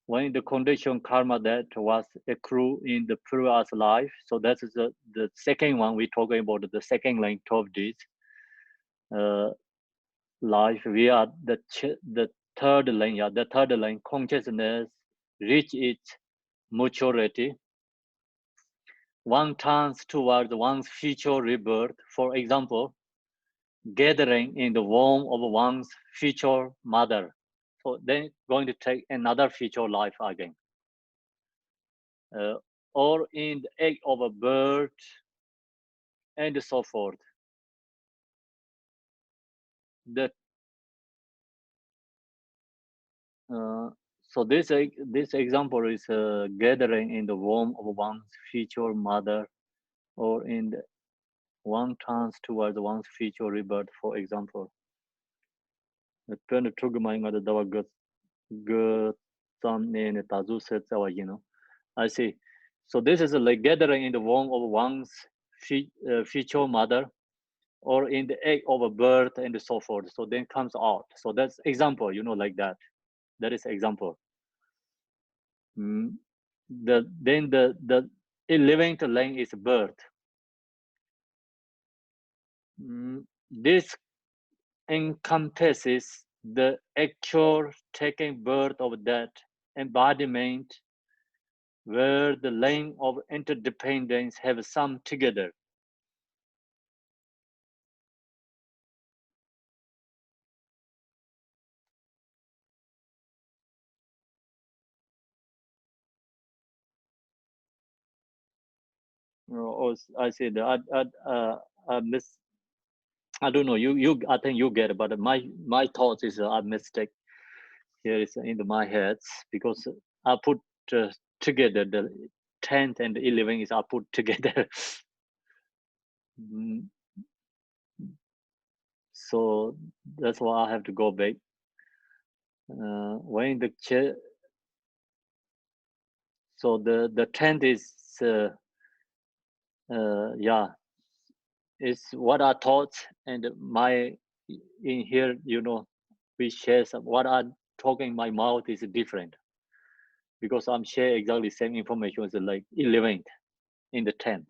When the condition karma that was accrued in the previous life. So that is the second one we're talking about, the second lane 12 days. Life via the third lane, the third lane consciousness reach its maturity. One turns towards one's future rebirth. For example, gathering in the womb of one's future mother. So then going to take another future life again. Or in the egg of a bird, and so forth. So this example is gathering in the womb of one's future mother, or in the one turns towards one's future rebirth, for example. I see. So this is like gathering in the womb of one's future mother, or in the egg of a bird, and so forth. So then comes out. So that's example, like that. That is example. Then the 11th line is birth. This encompasses the actual taking birth of that embodiment, where the line of interdependence have sum together. Or I said I miss. I don't know. You. I think you get it, but my thoughts is a mistake. Here is in my head, because I put together the 10th and the 11th is I put together. So that's why I have to go back. When the so the 10th is yeah, is what I thought, and my in here, we share some, what I talking in my mouth is different, because I'm sharing exactly same information as like 11th in the 10th.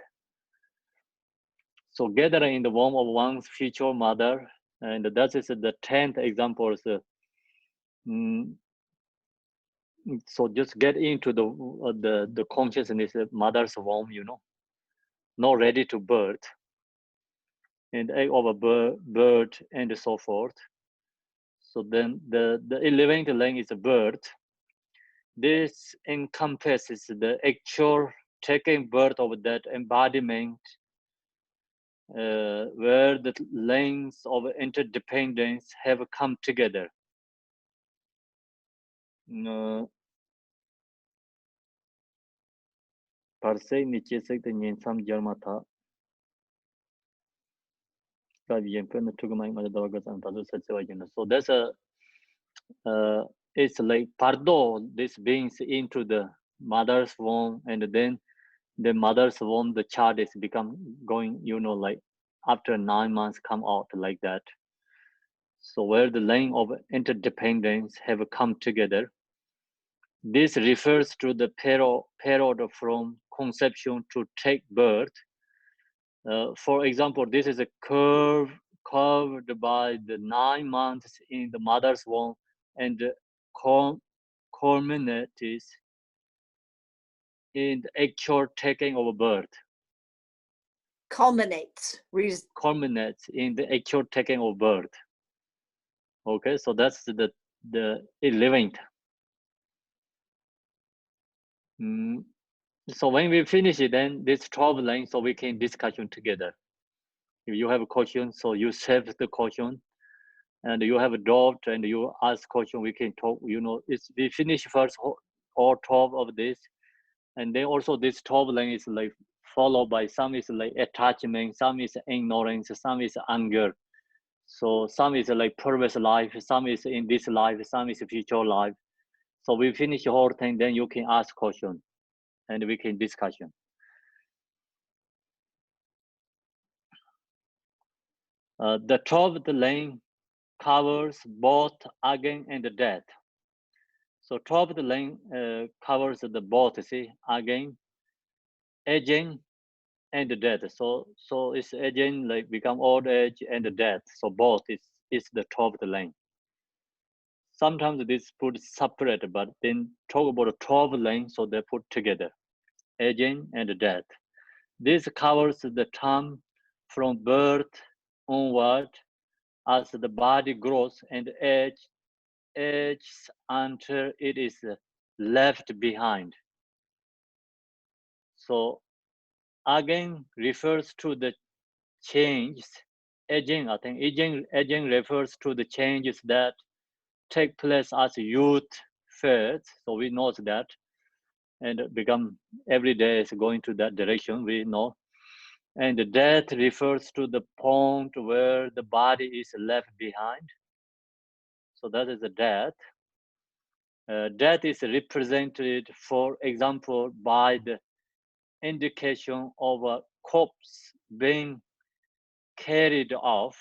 So gathering in the womb of one's future mother, and that is the 10th example. So just get into the consciousness of mother's womb, not ready to birth, and egg of a bird, and so forth. So then the 11th line is a birth. This encompasses the actual taking birth of that embodiment, where the lines of interdependence have come together. So that's it's like pardo, this beings into the mother's womb, and then the mother's womb, the child is become going, like after 9 months come out like that. So where the line of interdependence have come together, this refers to the period from conception to take birth. For example, this is a curve curved by the 9 months in the mother's womb, and culminates in the actual taking of birth. Culminates. Culminates in the actual taking of birth. Okay, so that's the 11th. So when we finish it, then this 12 lines, so we can discussion together. If you have a question, so you save the question, and you have a doubt, and you ask question, we can talk. We finish first all 12 of this, and then also this 12 line is like followed by some is like attachment, some is ignorance, some is anger. So some is like previous life, some is in this life, some is future life. So we finish the whole thing, then you can ask question, and we can discussion. The 12th line covers both aging and death. So 12th line covers the both, see, aging and death. So it's aging, like become old age, and death. So both is the 12th line. Sometimes this put separate, but then talk about the 12 line, so they put together, aging and death. This covers the term from birth onward, as the body grows and ages until it is left behind. So again refers to the changes. Aging, I think aging refers to the changes that take place as youth fades. So we know that, and become every day is going to that direction, we know. And the death refers to the point where the body is left behind. So that is the death. Death is represented, for example, by the indication of a corpse being carried off.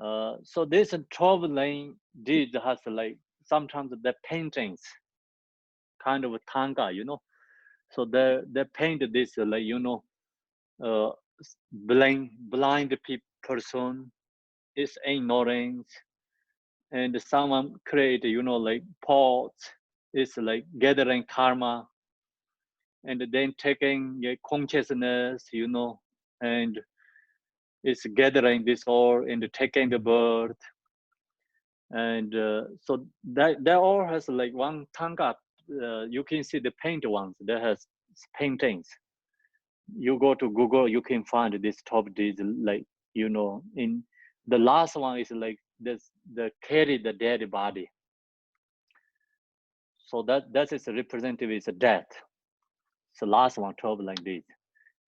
So this traveling deed has like sometimes the paintings, kind of a tanga, you know. So they paint this like, you know, blind person is ignorant, and someone create, you know, like pots, is like gathering karma, and then taking consciousness, you know, and it's gathering this all and taking the birth. And so that all has like one tanga. You can see the paint ones that has paintings. You go to Google, you can find this top deeds, like, you know, in the last one is like this, the carry the dead body. So that is representative is a death. So last one, 12 like this.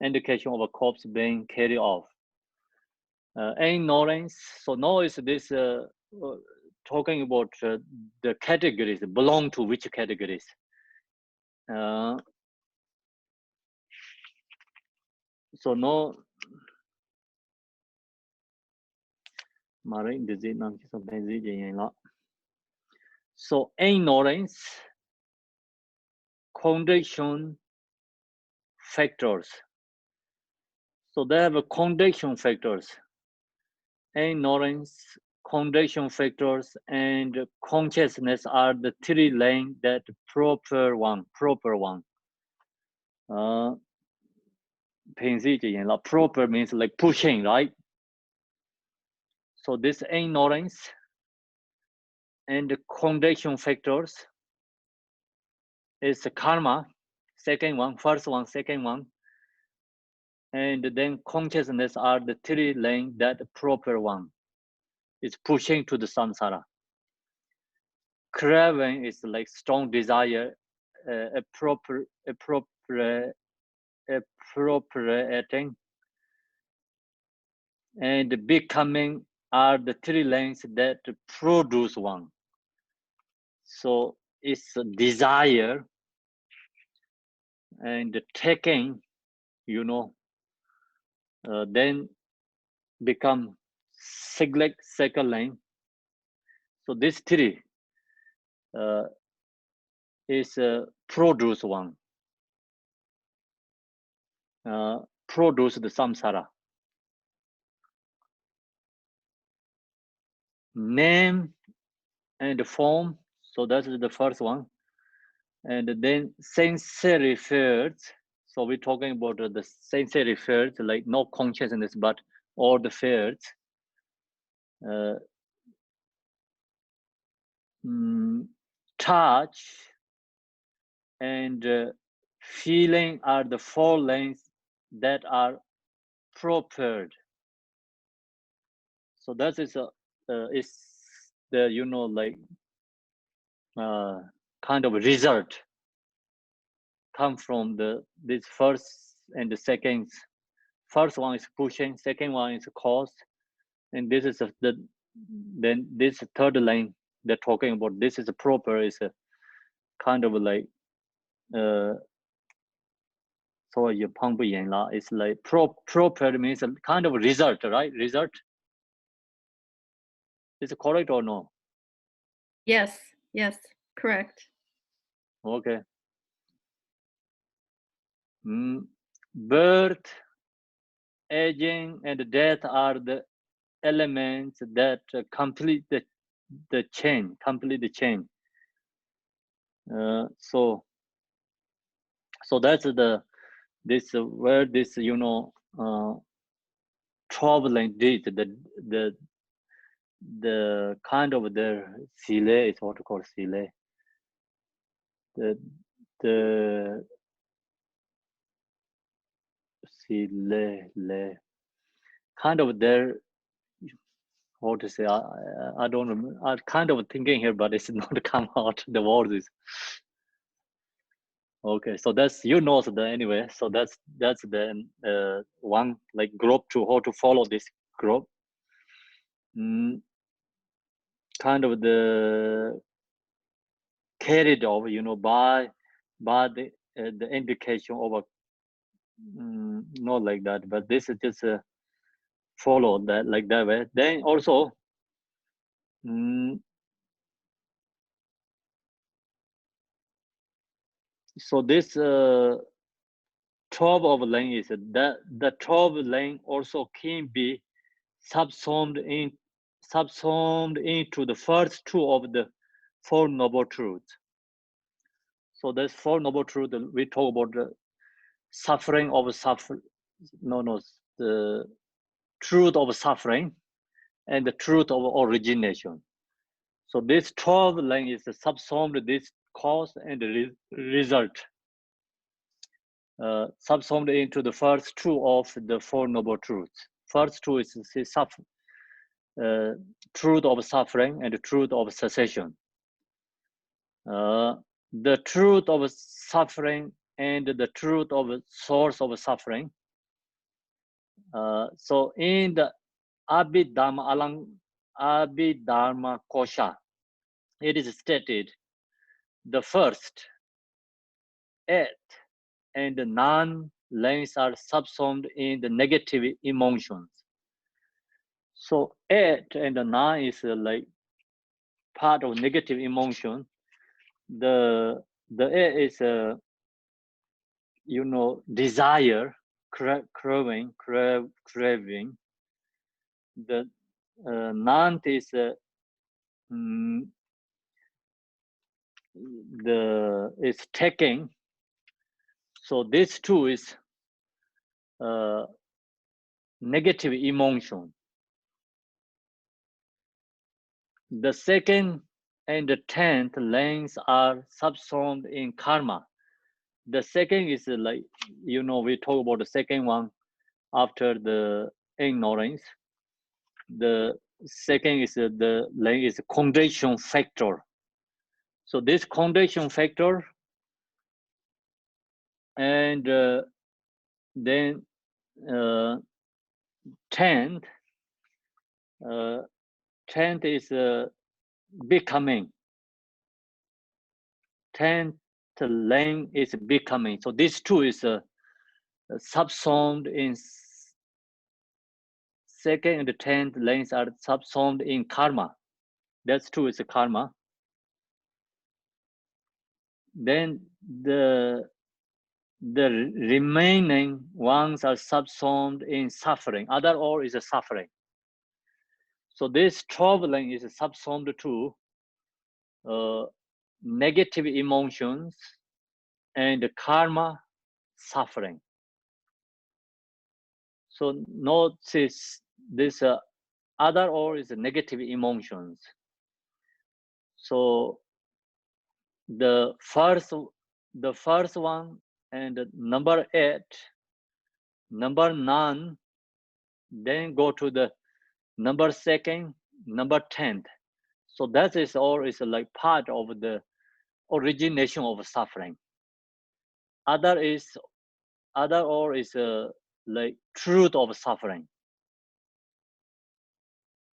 Indication of a corpse being carried off. Ignorance. So now is this talking about the categories, belong to which categories. So no, so ignorance, condition factors. So they have a condition factors, ignorance, condition factors, and consciousness are the three lanes that proper one. Proper means like pushing, right? So this ignorance and condition factors is the karma, second one, first one, second one. And then consciousness are the three lanes that proper one is pushing to the samsara. Craving is like strong desire, appropriating, and becoming are the three lanes that produce one. So it's a desire and taking, you know, then become second lane. So this three is produce one, produce the samsara. Name and form, so that is the first one. And then sensory fields, so we're talking about the sensory fields, like no consciousness, but all the fields. Touch and feeling are the four lanes that are proper. So that is the, you know, like kind of result come from this first and the second. First one is pushing, second one is cause, and this is then this third line they're talking about. This is a proper, is a kind of like so you it's like proper means a kind of result, right? Result. Is it correct or no? Yes, correct. Okay. Birth, aging, and death are the elements that complete the chain. So that's where this, you know, traveling did the kind of the sile is what we call sile. The sile kind of their, how to say, I don't remember. I'm kind of thinking here, but it's not come out. The words is okay. So that's, you know, the anyway. So that's the one like group to how to follow this group. Kind of the carried over, you know, by the indication of a not like that, but this is just follow that like that way. Then also, so this 12 of lane is that the 12 lane also can be subsumed into the first two of the Four Noble Truths. So there's Four Noble Truths. We talk about the suffering of suffering. The truth of suffering and the truth of origination. So this 12 lane is subsumed this cause and the result. Subsumed into the first two of the Four Noble Truths. First two is truth of suffering and the truth of cessation. The truth of suffering and the truth of source of suffering. So in the Abhidharma Kosha, it is stated the first 8 and 9 lanes are subsumed in the negative emotions. So 8 and 9 is like part of negative emotion. The 8 is desire, craving. The 9 is is taking. So this two is negative emotion. The second and the 10th lanes are subsumed in karma. The second is like, we talk about the second one after the ignorance. The second is the lane is condition factor. So this condition factor and then 10th is becoming. 10th lane is becoming. So these two is subsumed in second and 10th lanes are subsumed in karma. That's two is karma. Then the remaining ones are subsumed in suffering. Other all is a suffering. So this 12 lane is subsumed to negative emotions and karma suffering. So notice this other or is negative emotions. So the first one and number 8, number 9, then go to the number 2nd, number 10th. So that is all is like part of the origination of suffering. Other or is like truth of suffering.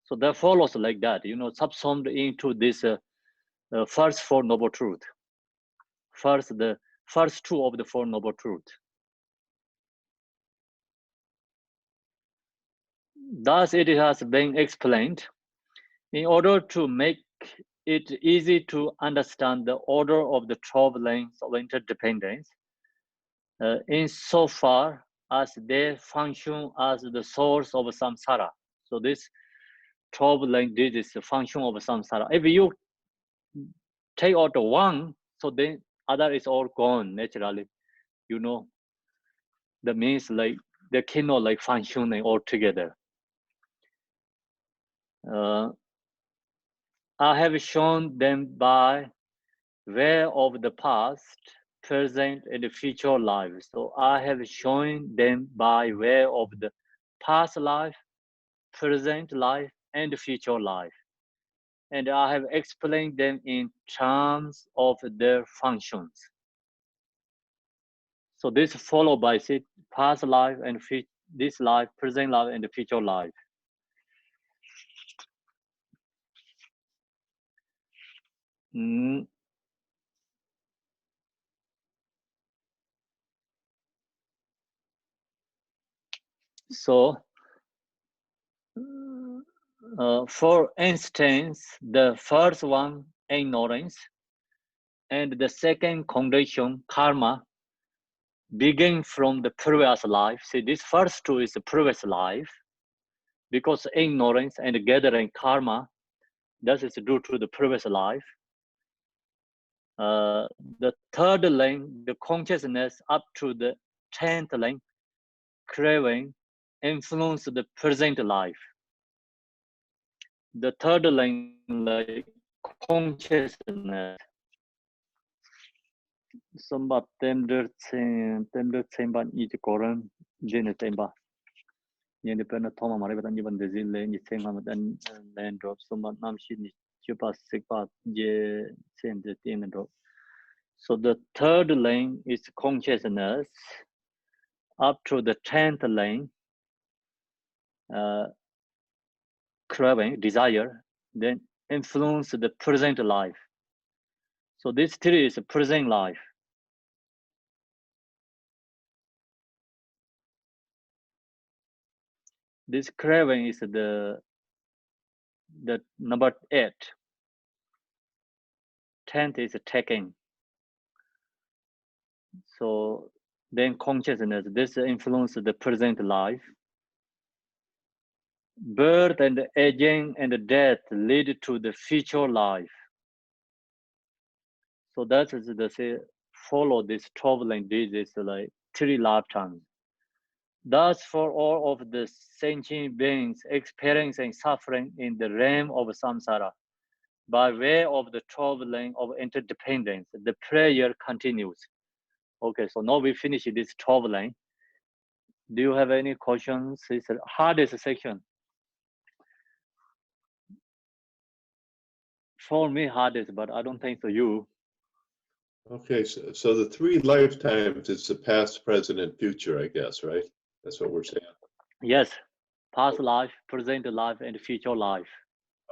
So that follows like that, subsumed into this first Four Noble Truths. The first two of the Four Noble Truths. Thus, it has been explained. In order to make it easy to understand the order of the 12 lanes of interdependence, insofar as they function as the source of samsara. So this 12 lane is a function of samsara. If you take out one, so then other is all gone naturally. That means like they cannot like functioning all together. I have shown them by way of the past, present, and future lives. So I have shown them by way of the past life, present life, and future life. And I have explained them in terms of their functions. So this followed by past life and this life, present life, and the future life. So, for instance, the first one, ignorance, and the second condition, karma, begin from the previous life. See, this first two is the previous life, because ignorance and gathering karma, that is due to the previous life. The third link, the consciousness up to the 10th link, craving, influence the present life. The third link, like consciousness. Somebody tem ban each koran, jene temba. Yeni pena thoma mare batan jiban dezil le ni tema madan land drop somebody nam shi ni chupa sikpa je send the tin drop. So the third lane is consciousness up to the 10th lane, craving, desire, then influence the present life. So this three is present life. This craving is the number 8. 10th is taking. So then consciousness, this influence the present life. Birth and aging and death lead to the future life. So that is the say, follow this 12 line digits like 3 lifetimes. Thus, for all of the sentient beings experiencing suffering in the realm of samsara, by way of the 12 line of interdependence, the prayer continues. Okay, so now we finish this 12 line. Do you have any questions? It's the hardest section. For me, hardest, but I don't think so. You. Okay, so the 3 lifetimes is the past, present, and future, I guess, right? That's what we're saying. Yes, past life, present life, and future life.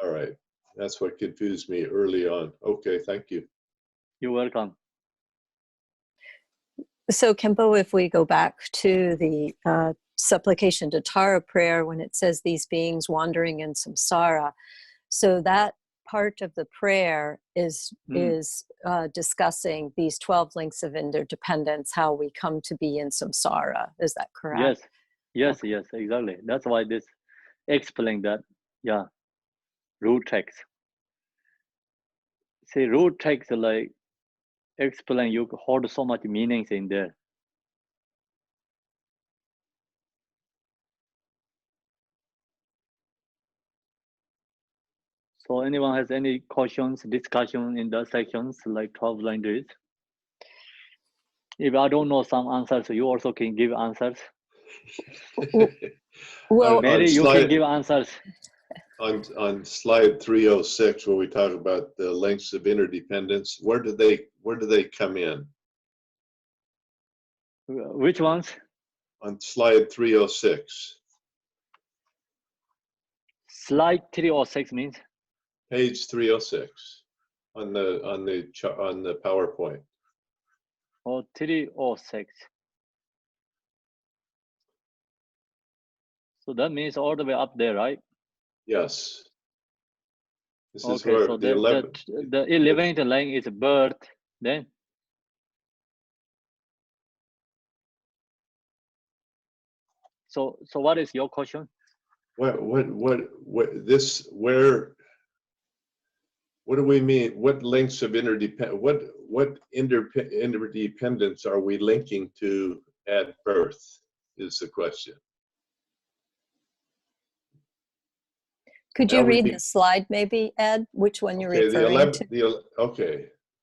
All right, that's what confused me early on. Okay, thank you. You're welcome. So Khenpo, if we go back to the supplication to Tara prayer, when it says these beings wandering in samsara, so that part of the prayer is discussing these 12 links of interdependence, how we come to be in samsara. Is that correct? Yes, yes, Okay. yes, exactly. That's why this explain that. Yeah, root text. See, root text like explain, you hold so much meanings in there. So anyone has any questions, discussion in the sections like 12 languages? If I don't know some answers, you also can give answers. Well, Mary, you can give answers. On slide 306, where we talk about the links of interdependence, where do they come in? Which ones? On slide 306. Slide 306 means? Page 306 on the PowerPoint. Oh, 306. So that means all the way up there, right? Yes. This is Okay, where so the 11th line is birth, then? So what is your question? What do we mean? What links of interdependence are we linking to at birth is the question. Could you read the slide maybe, Ed? Which one you're referring to? The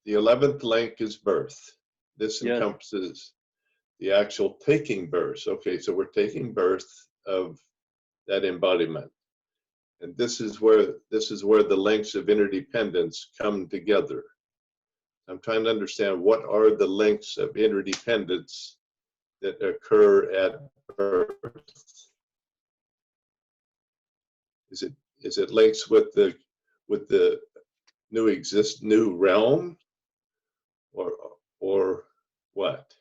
11th link is birth. This encompasses the actual taking birth. Okay, so we're taking birth of that embodiment. And this is where the links of interdependence come together. I'm trying to understand what are the links of interdependence that occur at birth. Is it links with the new realm, or what?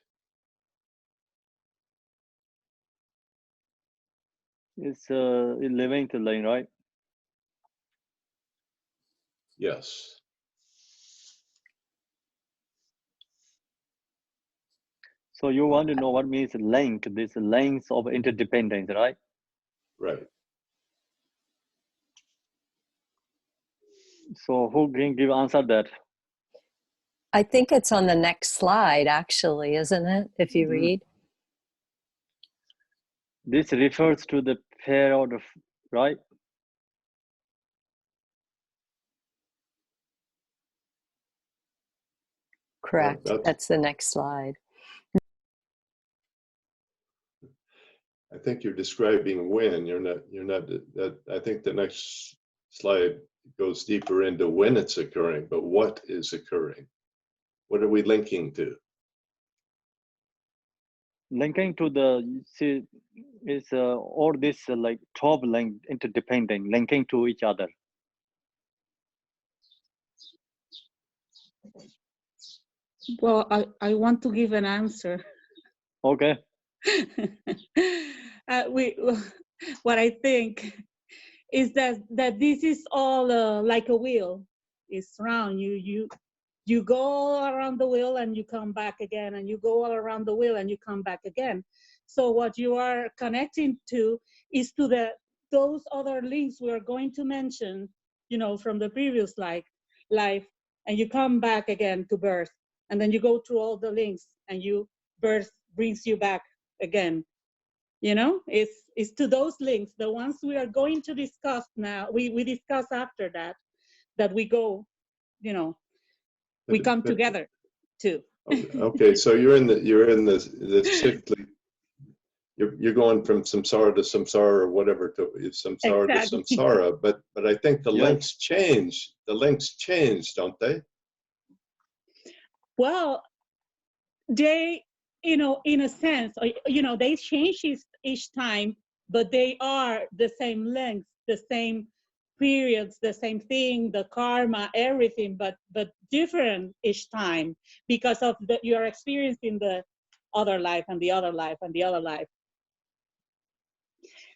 It's 11th line, right? Yes. So you want to know what means link, this length of interdependence, right? Right. So who can give answer that? I think it's on the next slide, actually, isn't it? If you read. This refers to the pair of, right? Correct. That's the next slide. I think you're describing when. You're not that. I think the next slide goes deeper into when it's occurring, but what is occurring? What are we linking to? Linking to the, see, is all this like top link interdependent, linking to each other. Well, I want to give an answer. Okay. What I think is that this is all like a wheel. It's round. You go all around the wheel and you come back again, and you go all around the wheel and you come back again. So what you are connecting to is to those other links we are going to mention, from the previous life, and you come back again to birth, and then you go through all the links, and birth brings you back again. It's to those links, the ones we are going to discuss now. We discuss after that we go, we come together too. Okay, so you're in the cyclic. You're going from samsara to samsara or whatever to samsara to samsara, but I think the links change. The links change, don't they? Well, they, in a sense, they change each time, but they are the same length, the same periods, the same thing, the karma, everything, but different each time because of your experience in the other life and the other life and the other life.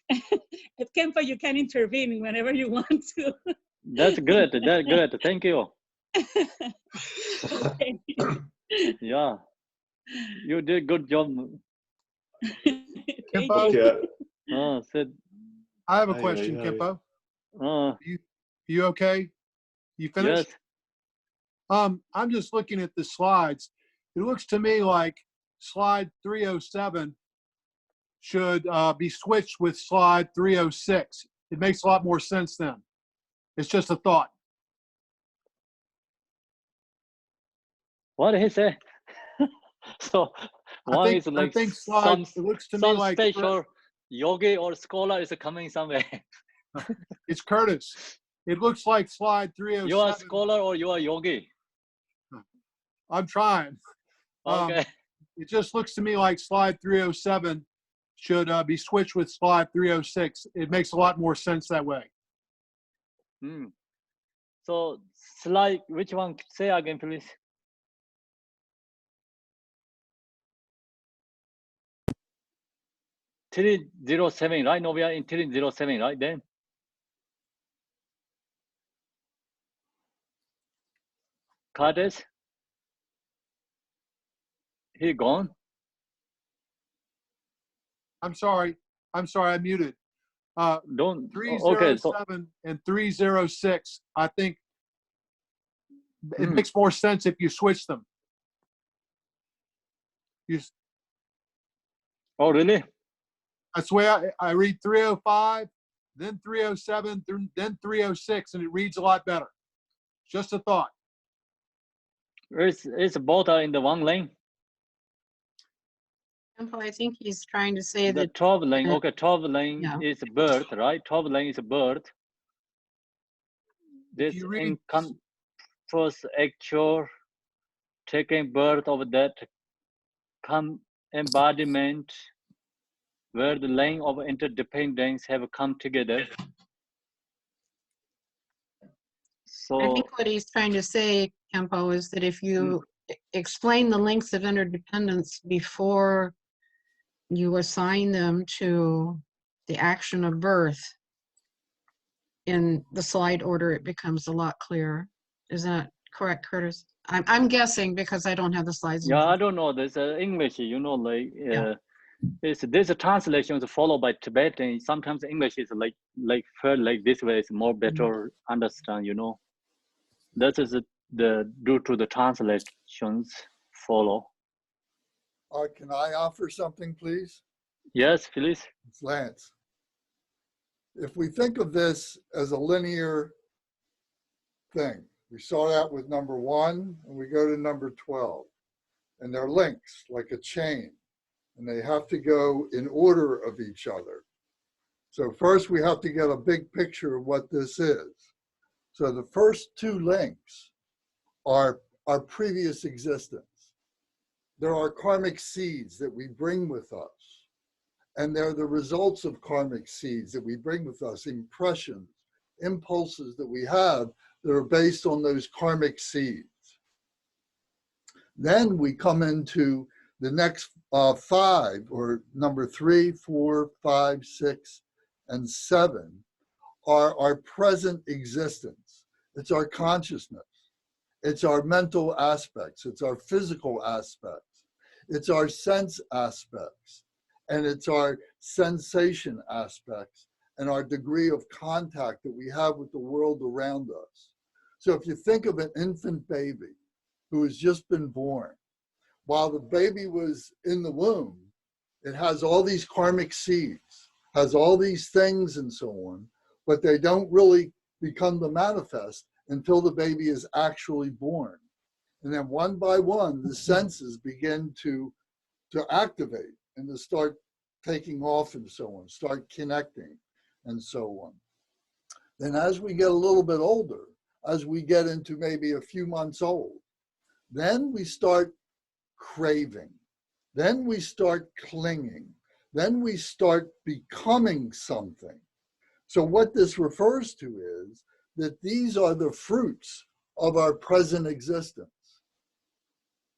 At Kempa, you can intervene whenever you want to. That's good. That's good. Thank you. Okay. Yeah, you did good job. Kempo, Sid. I have a question, Kempo. You okay? You finished? Yes. I'm just looking at the slides. It looks to me like slide 307 should be switched with slide 306. It makes a lot more sense then. It's just a thought. What did he say? So one is like some special yogi or scholar is coming somewhere. It's Curtis. It looks like slide 307. You are a scholar or you are yogi? I'm trying. Okay. It just looks to me like slide 307 should be switched with slide 306. It makes a lot more sense that way. So slide, which one? Say again, please. $307, right? No, we are in $307, right? Then Curtis, he gone. I'm sorry, I muted. Don't. 307 so, and 306. I think it makes more sense if you switch them. Oh, really? That's the way I read 305, then 307, then 306, and it reads a lot better. Just a thought. It's both are in the one lane. I think he's trying to say The that. 12 lane, okay, 12 lane is birth, right? 12 lane is birth. This income first actual taking birth of that come embodiment where the line of interdependence have come together. So I think what he's trying to say, Kempo, is that if you explain the links of interdependence before you assign them to the action of birth in the slide order, it becomes a lot clearer. Is that correct, Curtis? I'm guessing because I don't have the slides. in Yeah, front. I don't know. There's English, like Yeah. there's a translation followed by Tibetan. Sometimes English is like felt like this way is more better understand. That is the due to the translations follow. Can I offer something, please? Yes, please. It's Lance. If we think of this as a linear thing, we start out with number 1 and we go to number 12, and they're links like a chain, and they have to go in order of each other. So first we have to get a big picture of what this is. So the first 2 links are our previous existence. There are karmic seeds that we bring with us. And they're the results of karmic seeds that we bring with us, impressions, impulses that we have that are based on those karmic seeds. Then we come into the next 5, or number 3, 4, 5, 6, and 7 are our present existence. It's our consciousness. It's our mental aspects. It's our physical aspects. It's our sense aspects. And it's our sensation aspects and our degree of contact that we have with the world around us. So if you think of an infant baby who has just been born, while the baby was in the womb, it has all these karmic seeds, has all these things and so on, but they don't really become the manifest until the baby is actually born. And then one by one, the senses begin to activate and to start taking off and so on, start connecting and so on. Then as we get a little bit older, as we get into maybe a few months old, then we start craving. Then we start clinging. Then we start becoming something. So what this refers to is that these are the fruits of our present existence.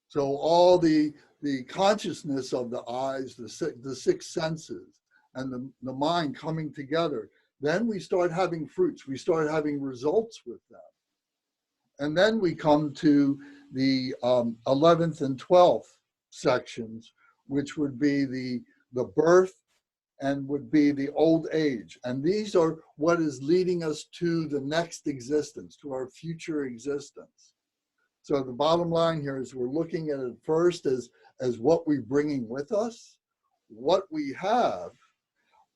So all the consciousness of the eyes, the 6 senses, and the mind coming together, then we start having fruits. We start having results with them. And then we come to the 11th and 12th sections, which would be the birth and would be the old age. And these are what is leading us to the next existence, to our future existence. So the bottom line here is we're looking at it first as what we're bringing with us, what we have,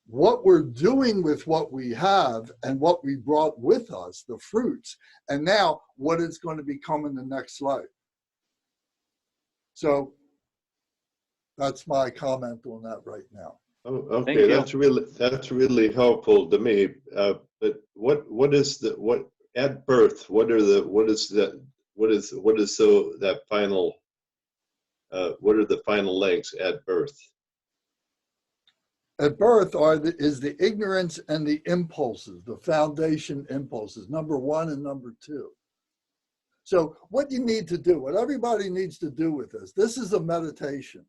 what we're doing with what we have, and what we brought with us, the fruits, and now what it's going to become in the next life. So that's my comment on that right now. Oh, okay, that's really helpful to me. But what is at birth? What are the final lengths at birth? At birth is the ignorance and the impulses, the foundation impulses, number 1 and number 2. So what you need to do, what everybody needs to do with this is a meditation.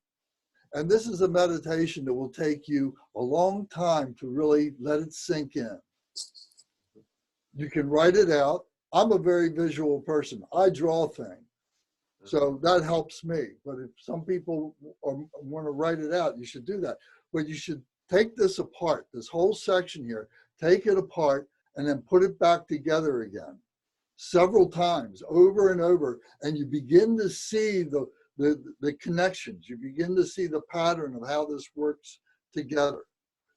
And this is a meditation that will take you a long time to really let it sink in. You can write it out. I'm a very visual person. I draw things. So that helps me. But if some people want to write it out, you should do that. But you should take this apart, this whole section here, take it apart and then put it back together again several times, over and over. And you begin to see the connections. You begin to see the pattern of how this works together.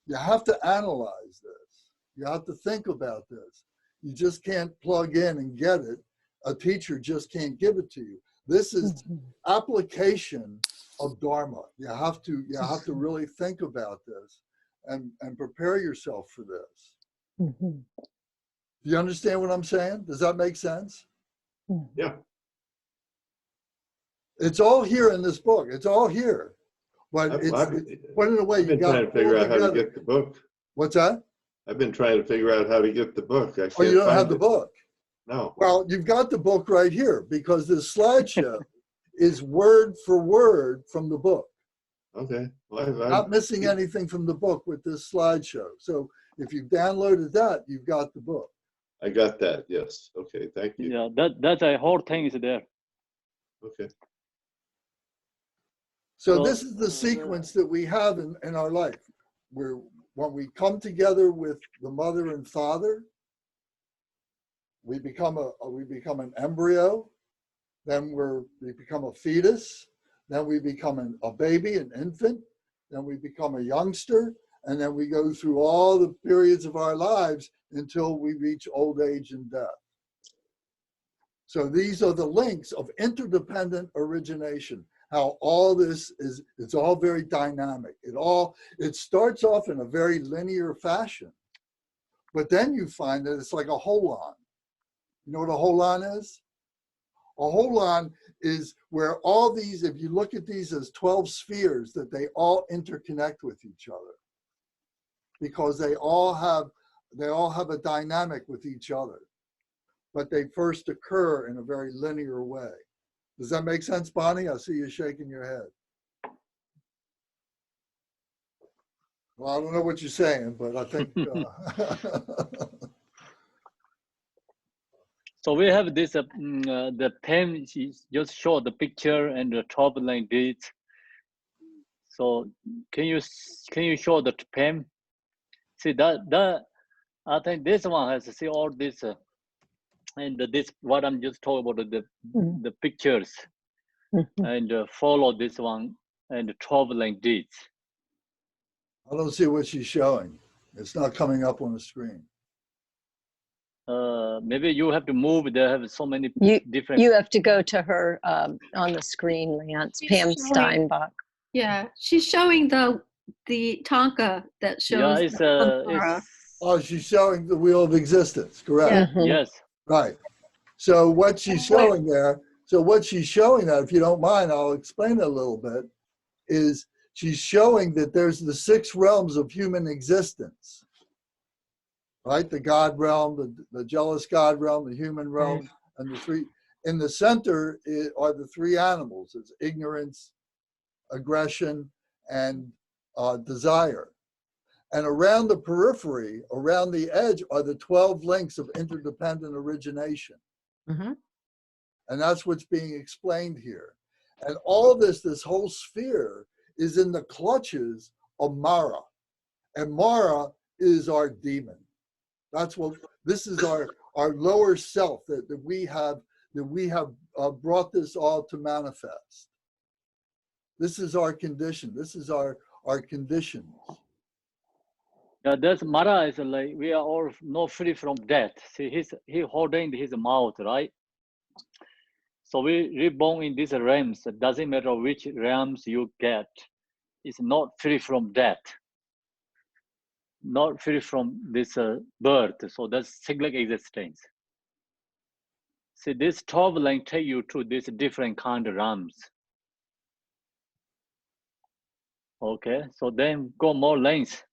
You have to analyze this. You have to think about this. You just can't plug in and get it. A teacher just can't give it to you. This is application of Dharma. You have to really think about this and prepare yourself for this. Do you understand what I'm saying? Does that make sense? Yeah. It's all here in this book. It's all here. But it's put it away. I've been trying to figure out how to get the book. What's that? I've been trying to figure out how to get the book. Oh, you don't have the book? No. Well, you've got the book right here because this slideshow is word for word from the book. Okay. Not missing anything from the book with this slideshow. So if you've downloaded that, you've got the book. I got that. Yes. Okay. Thank you. Yeah, that's a whole thing is there. Okay. So this is the sequence that we have in our life, where when we come together with the mother and father, we become an embryo, then we become a fetus, then we become a baby, an infant, then we become a youngster, and then we go through all the periods of our lives until we reach old age and death. So these are the links of interdependent origination, how all this is, it's all very dynamic. It starts off in a very linear fashion, but then you find that it's like a holon. You know what a holon is? A holon is where all these, if you look at these as 12 spheres, that they all interconnect with each other because they all have a dynamic with each other, but they first occur in a very linear way. Does that make sense, Bonnie? I see you shaking your head. Well, I don't know what you're saying, but I think. So we have this, the pen just show the picture and the top line dates. So can you show the pen? See that I think this one has to see all this, and this what I'm just talking about the pictures, and follow this one and the top line dates. I don't see what she's showing. It's not coming up on the screen. Maybe you have to move. They have so many different. You have to go to her on the screen, Lance. Pam Steinbach. Yeah, she's showing the Tonka that shows. Yeah, oh, she's showing the wheel of existence, correct? Yeah. Yes. Right. So what she's showing there, if you don't mind, I'll explain it a little bit, is she's showing that there's the 6 realms of human existence. Right, the God realm, the jealous God realm, the human realm, and the 3. In the center are the 3 animals: it's ignorance, aggression, and desire. And around the periphery, around the edge, are the 12 links of interdependent origination. And that's what's being explained here. And all this whole sphere is in the clutches of Mara, and Mara is our demon. That's what this is, our lower self that we have brought this all to manifest. This is our condition. This is our conditions. Yeah, that's Mara is like we are all not free from death. See, he holding his mouth, right? So we reborn in these realms. It doesn't matter which realms you get. It's not free from death. Not free from this birth. So that's cyclic existence. See, this top line take you to this different kind of realms. Okay, so then go more lengths.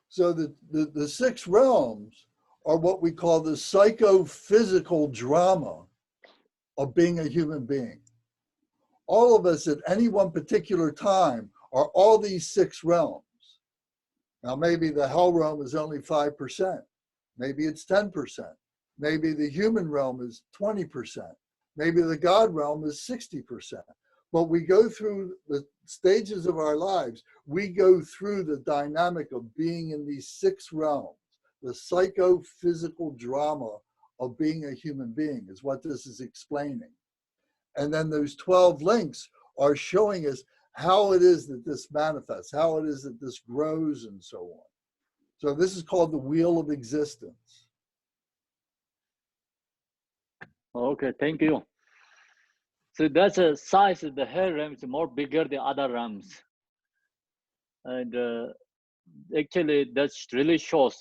So the 6 realms are what we call the psychophysical drama of being a human being. All of us at any one particular time are all these 6 realms. Now, maybe the hell realm is only 5%. Maybe it's 10%. Maybe the human realm is 20%. Maybe the God realm is 60%. But we go through the stages of our lives. We go through the dynamic of being in these 6 realms. The psychophysical drama of being a human being is what this is explaining. And then those 12 links are showing us how it is that this manifests, how it is that this grows, and so on. So this is called the wheel of existence. Okay, thank you. So that's a size of the hair ram is more bigger than other rams. And actually that really shows,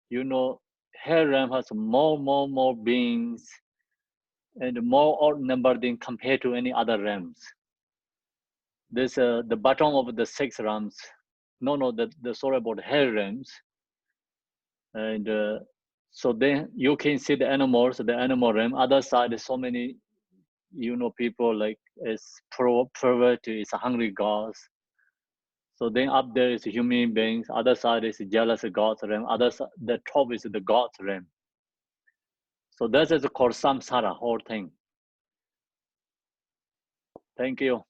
you know, hair ram has more beings and more odd number than compared to any other rams. This the bottom of the 6 rams. No, the story about hair rams. And so then you can see the animals, the animal ram. Other side, there's so many, you know, people like it's poverty, it's hungry gods. So then up there is human beings, other side is jealous God's realm, other side, the top is the God's realm. So that is called samsara, whole thing. Thank you.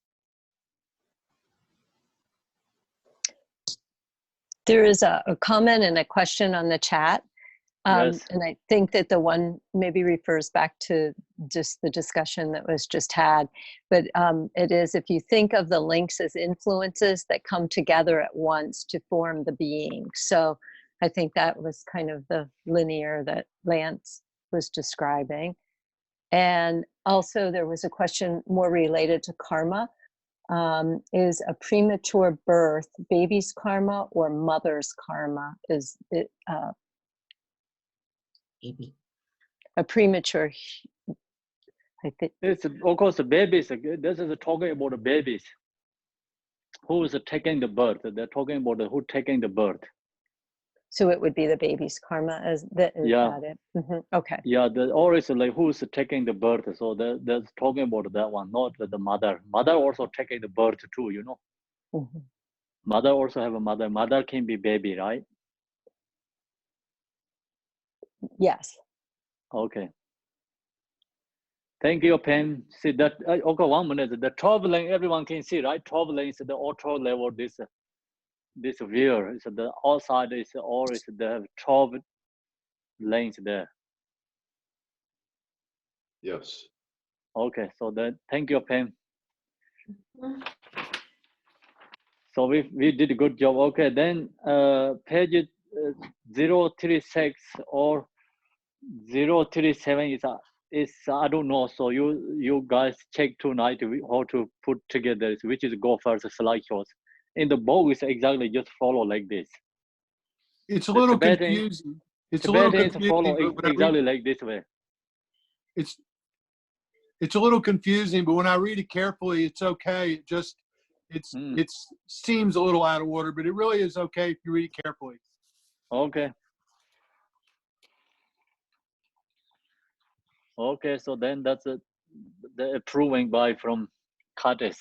There is a comment and a question on the chat. Yes. And I think that the one maybe refers back to just the discussion that was just had. But it is, if you think of the links as influences that come together at once to form the being. So I think that was kind of the linear that Lance was describing. And also there was a question more related to karma. Is a premature birth baby's karma or mother's karma? Is it Baby. a premature? I think It's of course the babies. This is talking about the babies. Who is taking the birth? They're talking about who taking the birth. so. It would be the baby's karma as that. Is Yeah. that it? Okay. Yeah, always like who's taking the birth. So they're talking about that one, not the mother. Mother also taking the birth too, you know. Mm-hmm. Mother also have a mother. Mother can be baby, right? Yes. Okay. Thank you, Pen. See that? Okay, 1 minute. The 12 lane, everyone can see, right? 12 lane is the auto level. This view is the outside is or is the 12 lanes there. Yes. Okay, so then thank you, Pen. So we did a good job. Okay, then page 036 or 037 is I don't know. So you guys check tonight how to put together which is go first slideshows. In the book is exactly just follow like this. It's a The little Tibetan- confusing. It's a little Tibetans confusing, follow but when I read- exactly like this way. it's a little confusing, but when I read it carefully, it's okay. It just it seems a little out of order, but it really is okay if you read it carefully. Okay. Okay, so then that's the approving by from Curtis.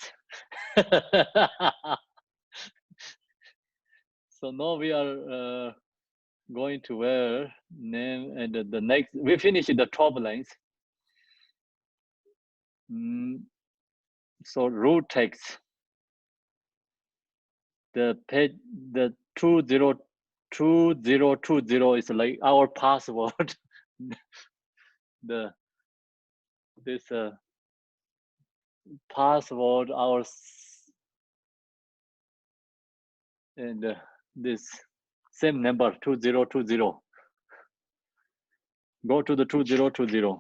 So now we are going to where name and the next we finish the top lines. So root text. The page the 2020 is like our password. This password our and this same number 2020. Go to the 2020.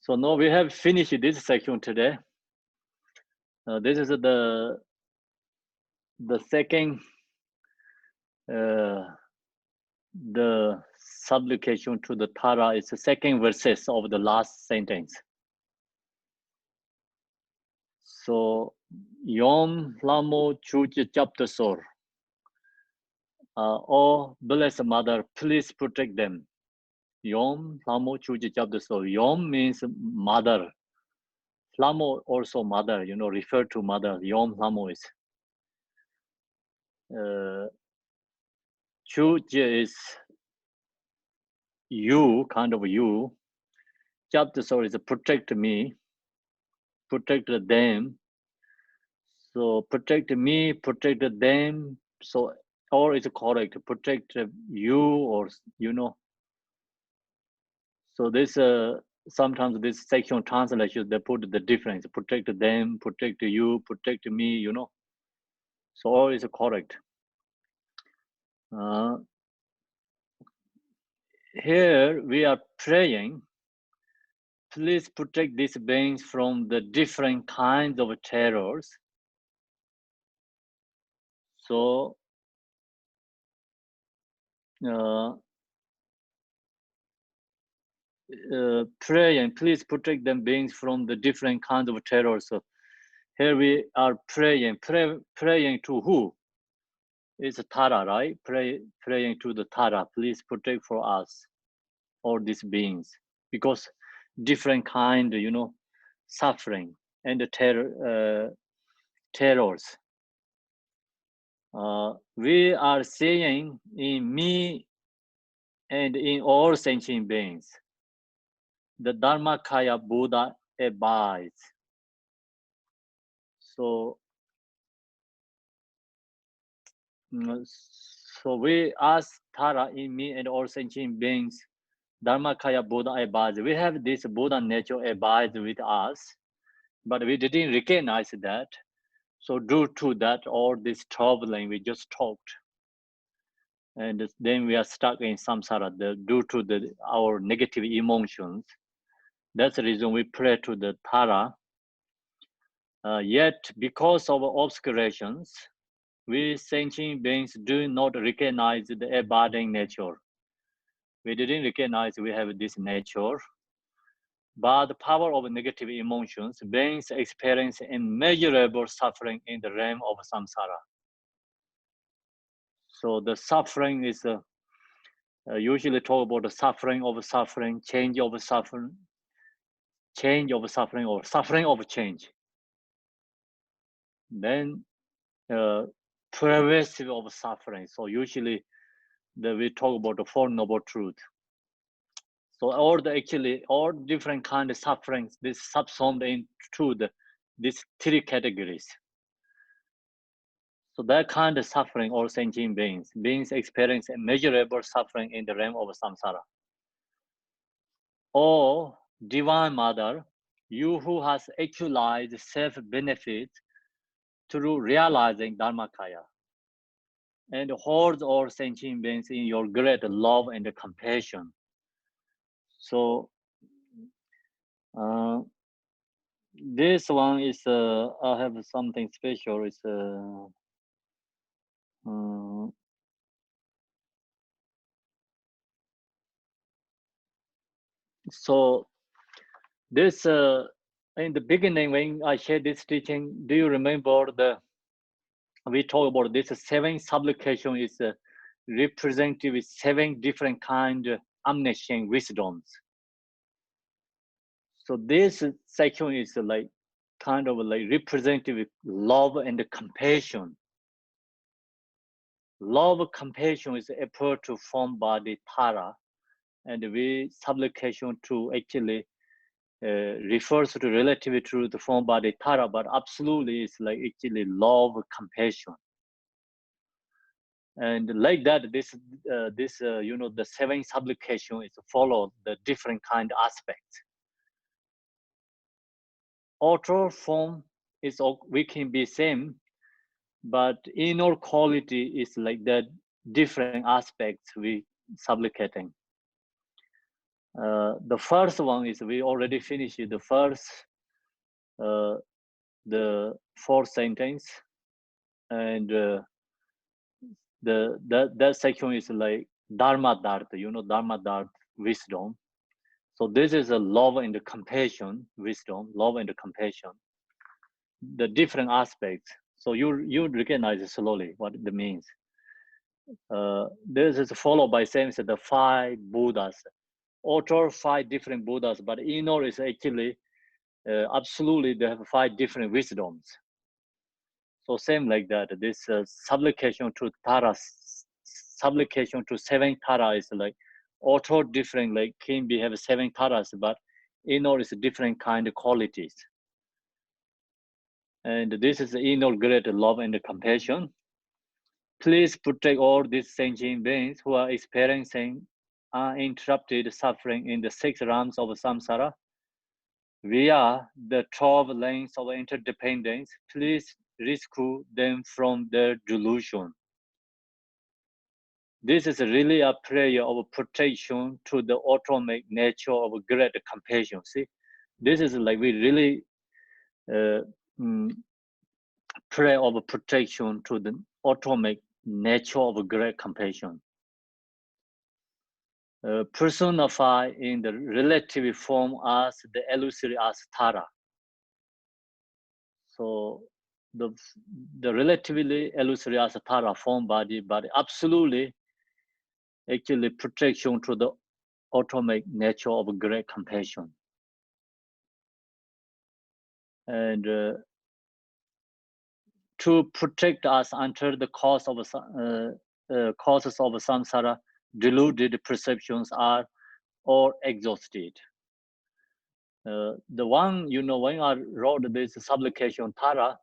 So now we have finished this section today. This is the second the supplication to the Tara is the second verses of the last sentence. So Yom Lamo Chuj Chaptasor. Oh blessed mother, please protect them. Yom Lamo Chuj Chaptasor. Yom means mother. Lamo also mother, you know, refer to mother. Yom Lamo is Chuj is you, kind of you. Chaptasor is protect me, protect them. So protect me, protect them. So or is correct, protect you or you know. So this sometimes this section translation they put the difference, protect them, protect you, protect me, you know. So all is correct. Here we are praying, please protect these beings from the different kinds of terrors. So praying, please protect them beings from the different kinds of terrors. So here we are praying, praying to who? It's Tara, right? Praying to the Tara, please protect for us, all these beings, because different kind, you know, suffering. and the terrors. We are seeing in me and in all sentient beings, the Dharmakaya Buddha abides. So, so we ask Tara, in me and all sentient beings, Dharmakaya Buddha abides. We have this Buddha nature abides with us, but we didn't recognize that. So due to that, all this troubling we just talked, and then we are stuck in samsara due to our negative emotions. That's the reason we pray to the Tara. Yet, because of obscurations, we sentient beings do not recognize the abiding nature. We didn't recognize we have this nature. By the power of negative emotions, beings experience immeasurable suffering in the realm of samsara. So the suffering is usually talk about the suffering of suffering, change of suffering, change of suffering, or suffering of change. Then pervasive of suffering. So usually we talk about the Four Noble Truth. So all different kind of sufferings, this subsumed into these three categories. So that kind of suffering, all sentient beings experience immeasurable suffering in the realm of samsara. Oh, Divine Mother, you who has actualized self-benefit through realizing Dharmakaya, and holds all sentient beings in your great love and compassion. So this one is I have something special. It's so this in the beginning when I shared this teaching, do you remember we talk about this 7 supplication is representative with 7 different kind of omniscient wisdoms. So this section is like kind of like representative with love and compassion. Love, compassion is effort to form body Tara, and we supplication to actually refers to relatively to the form body Tara, but absolutely it's like actually love, compassion. And like that, this you know, the 7 supplication is follow the different kind of aspects. Outer form is we can be same, but inner quality is like that different aspects we supplicating. The first one is we already finished the first, the 4th sentence, and that section is like Dharma Dharma, you know, Dharma Dharma wisdom. So this is a love and the compassion wisdom, love and the compassion, the different aspects. So you recognize it slowly what it means. This is followed by saying the 5 Buddhas, outer 5 different Buddhas, but inner is actually absolutely they have 5 different wisdoms. So same like that. This supplication to Tara, supplication to 7 Tara is like outer different, like can be have 7 Taras, but inner is different kind of qualities. And this is the inner great love and compassion. Please protect all these sentient beings who are experiencing uninterrupted suffering in the 6 realms of samsara via the 12 lanes of interdependence. Please rescue them from their delusion. This is really a prayer of protection to the autonomic nature of great compassion. See, this is like we really pray of protection to the autonomic nature of great compassion. Personify in the relative form as the illusory as Tara. So the relatively illusory as Tara form body, but absolutely actually protection to the autonomic nature of great compassion. And to protect us under the causes of samsara, deluded perceptions are all exhausted. The one, when I wrote this supplication Tara,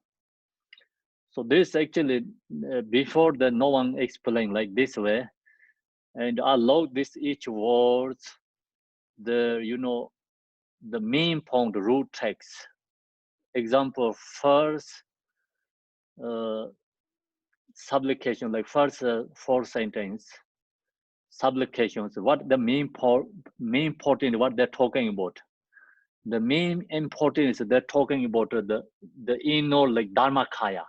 so this actually, before that, no one explained like this way. And I log this each words, the main point, root text. Example, first supplication, like first 4 sentence, supplications, what the main important, what they're talking about. The main important is they're talking about the inner, like Dharmakaya.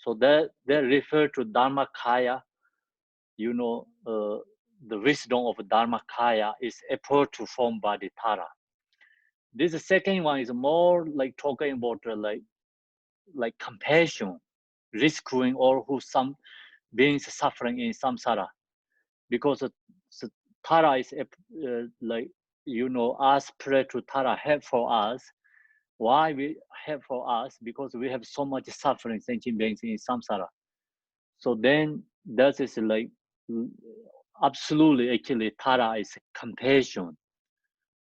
So they refer to Dharmakaya, the wisdom of Dharmakaya is effort to form body Tara. This second one is more like talking about like compassion, rescuing all who some beings suffering in samsara, because Tara is like us pray to Tara help for us. Why we help for us? Because we have so much suffering sentient beings in samsara. So then that is like absolutely actually Tara is compassion,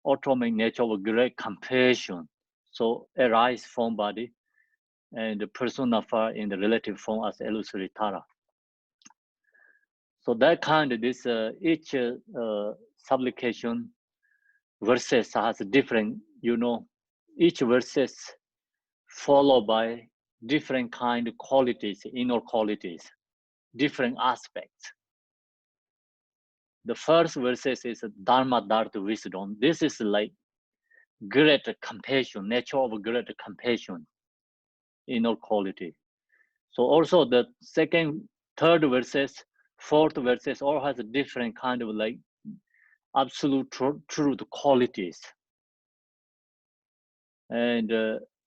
automatic nature of great compassion. So arise from body and personify in the relative form as illusory Tara. So that kind of this each supplication verses has different, each verses followed by different kind of qualities, inner qualities, different aspects. The first verses is Dharma Dharma wisdom. This is like great compassion, nature of great compassion, inner quality. So also the second, third verses, fourth verses all has a different kind of like absolute truth qualities. And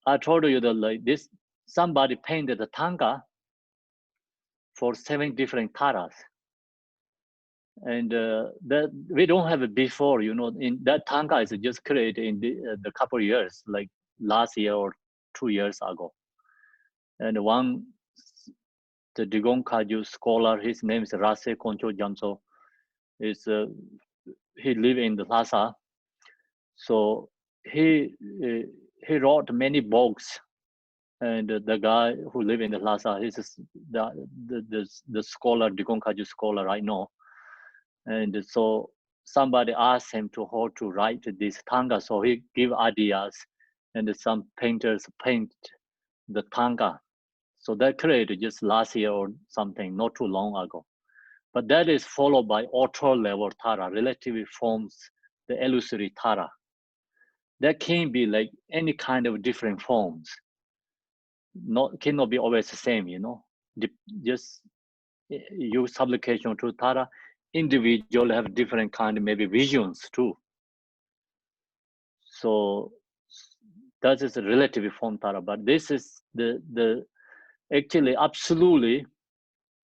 I told you that like this, somebody painted the Tanga for 7 different Taras. And that we don't have it before, in that Tanga is just created in the couple of years, like last year or 2 years ago. And one, the Digong Kaju scholar, his name is Rase Koncho Jamso, he live in the Lhasa. So he wrote many books, and the guy who live in the Lhasa, he's the scholar, Digong Kaju scholar I know. And so somebody asked him how to write this Tanga, so he give ideas, and some painters paint the Tanga. So that created just last year or something, not too long ago. But that is followed by auto level Tara, relatively forms the illusory Tara. That can be like any kind of different forms. Cannot be always the same, Just use supplication to Tara. Individual have different kind of maybe visions too. So that is a relative form Tara, but this is the actually absolutely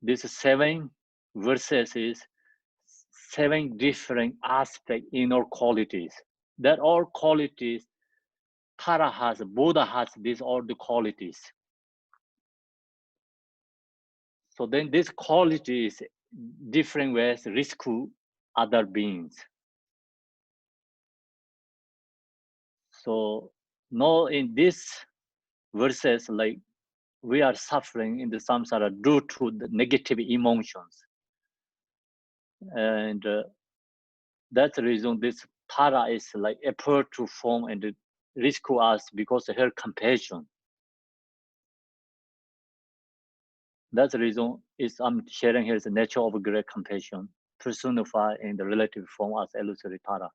this 7 verses is 7 different aspect inner qualities. That all qualities Tara has, Buddha has these all the qualities. So then this quality is different ways rescue other beings. So now in this verses, like we are suffering in the samsara due to the negative emotions. And that's the reason this Tara is like effort to form and rescue us because of her compassion. That's the reason I'm sharing here the nature of great compassion, personified in the relative form as illusory Tara.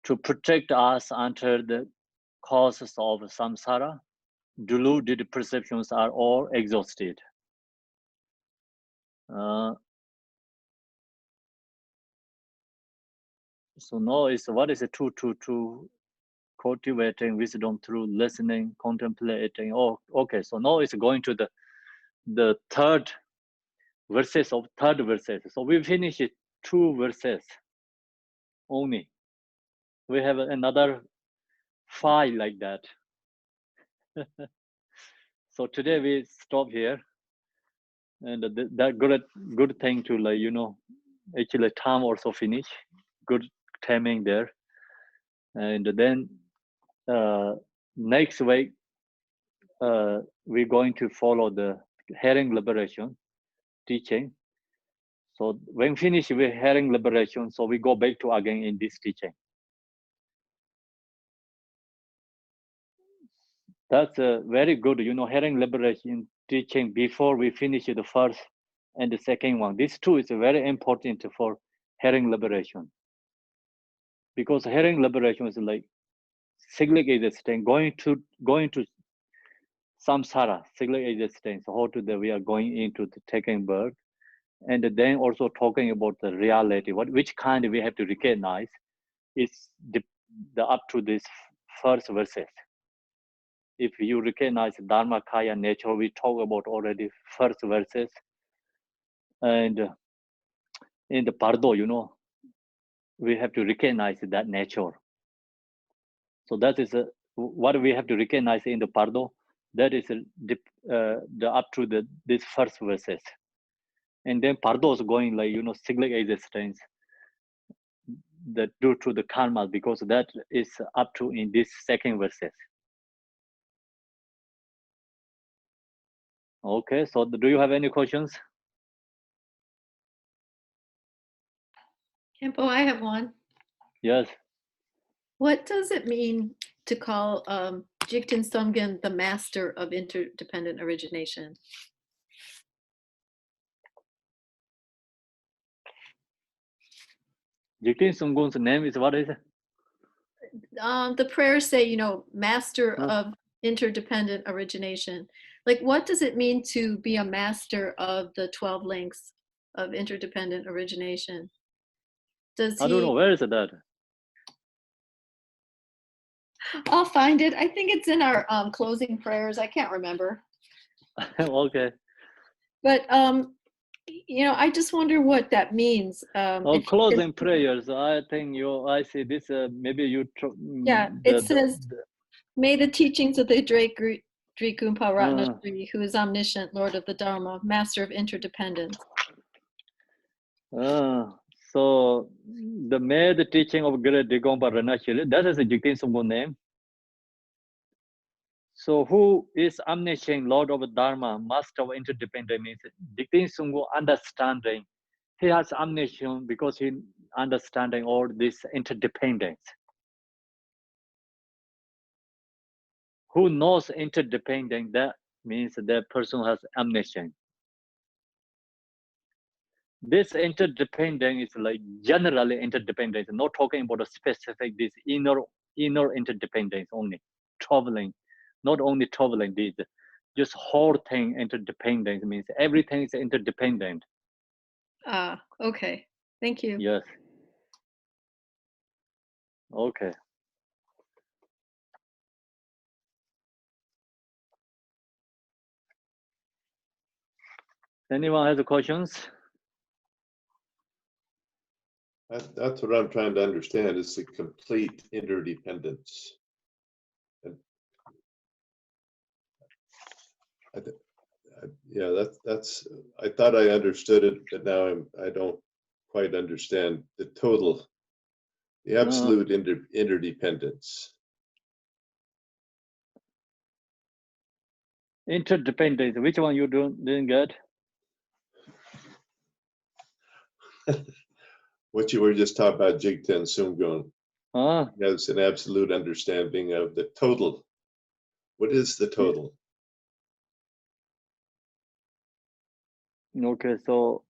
To protect us under the causes of samsara, deluded perceptions are all exhausted. So now is what is it to cultivating wisdom through listening, contemplating. Oh, okay. So now it's going to the third verses. So we finished 2 verses only. We have another 5 like that. So today we stop here, and that good thing to like, you know, actually time also finish, good timing there, and then next week we're going to follow the hearing liberation teaching. So when finish with hearing liberation, so we go back to again in this teaching. That's very good, you know, hearing liberation teaching before we finish the first and the second one. These two is very important for hearing liberation, because hearing liberation is like cyclic existence, going to samsara, cyclic existence, how to the we are going into the taking birth, and then also talking about the reality, which kind we have to recognize is the up to this first verses. If you recognize Dharma, Kaya, nature, we talk about already first verses. And in the Pardo, you know, we have to recognize that nature. So that is what we have to recognize in the Pardo. That is the up to this first verses. And then Pardo is going like, you know, cyclic existence, that due to the karma, because that is up to in this second verses. Okay, so do you have any questions? Kempo, I have one. Yes. What does it mean to call Jigten Sumgyen the master of interdependent origination? Jigten Sumgyen's name is what is it? The prayers say, you know, master of interdependent origination. Like, what does it mean to be a master of the 12 links of interdependent origination? Does he? I don't know, where is that? I'll find it. I think it's in our closing prayers. I can't remember. Okay. But, you know, I just wonder what that means. Closing prayers. I think I see this, maybe you. Yeah, it says, may the teachings of the Drikung Ratnasri, who is omniscient, Lord of the Dharma, master of interdependence. So the teaching of Great Digompa Ranashiri, that is a Jigten Sumgyen name. So who is omniscient, Lord of the Dharma, master of interdependence, means Jigten Sumgyen understanding. He has omniscience because he understanding all this interdependence. Who knows interdependence, that means that person has omniscience. This interdependence is like generally interdependence, not talking about a specific, this inner interdependence only, traveling, not only traveling, this just whole thing interdependence means everything is interdependent. Okay. Thank you. Yes. Okay. Anyone has questions? That's what I'm trying to understand, is the complete interdependence. And yeah, that's. I thought I understood it, but now I don't quite understand the total, the absolute interdependence. Interdependence. Which one you didn't get? What you were just talking about, Jigten Sumgyen. Has an absolute understanding of the total. What is the total? Okay, so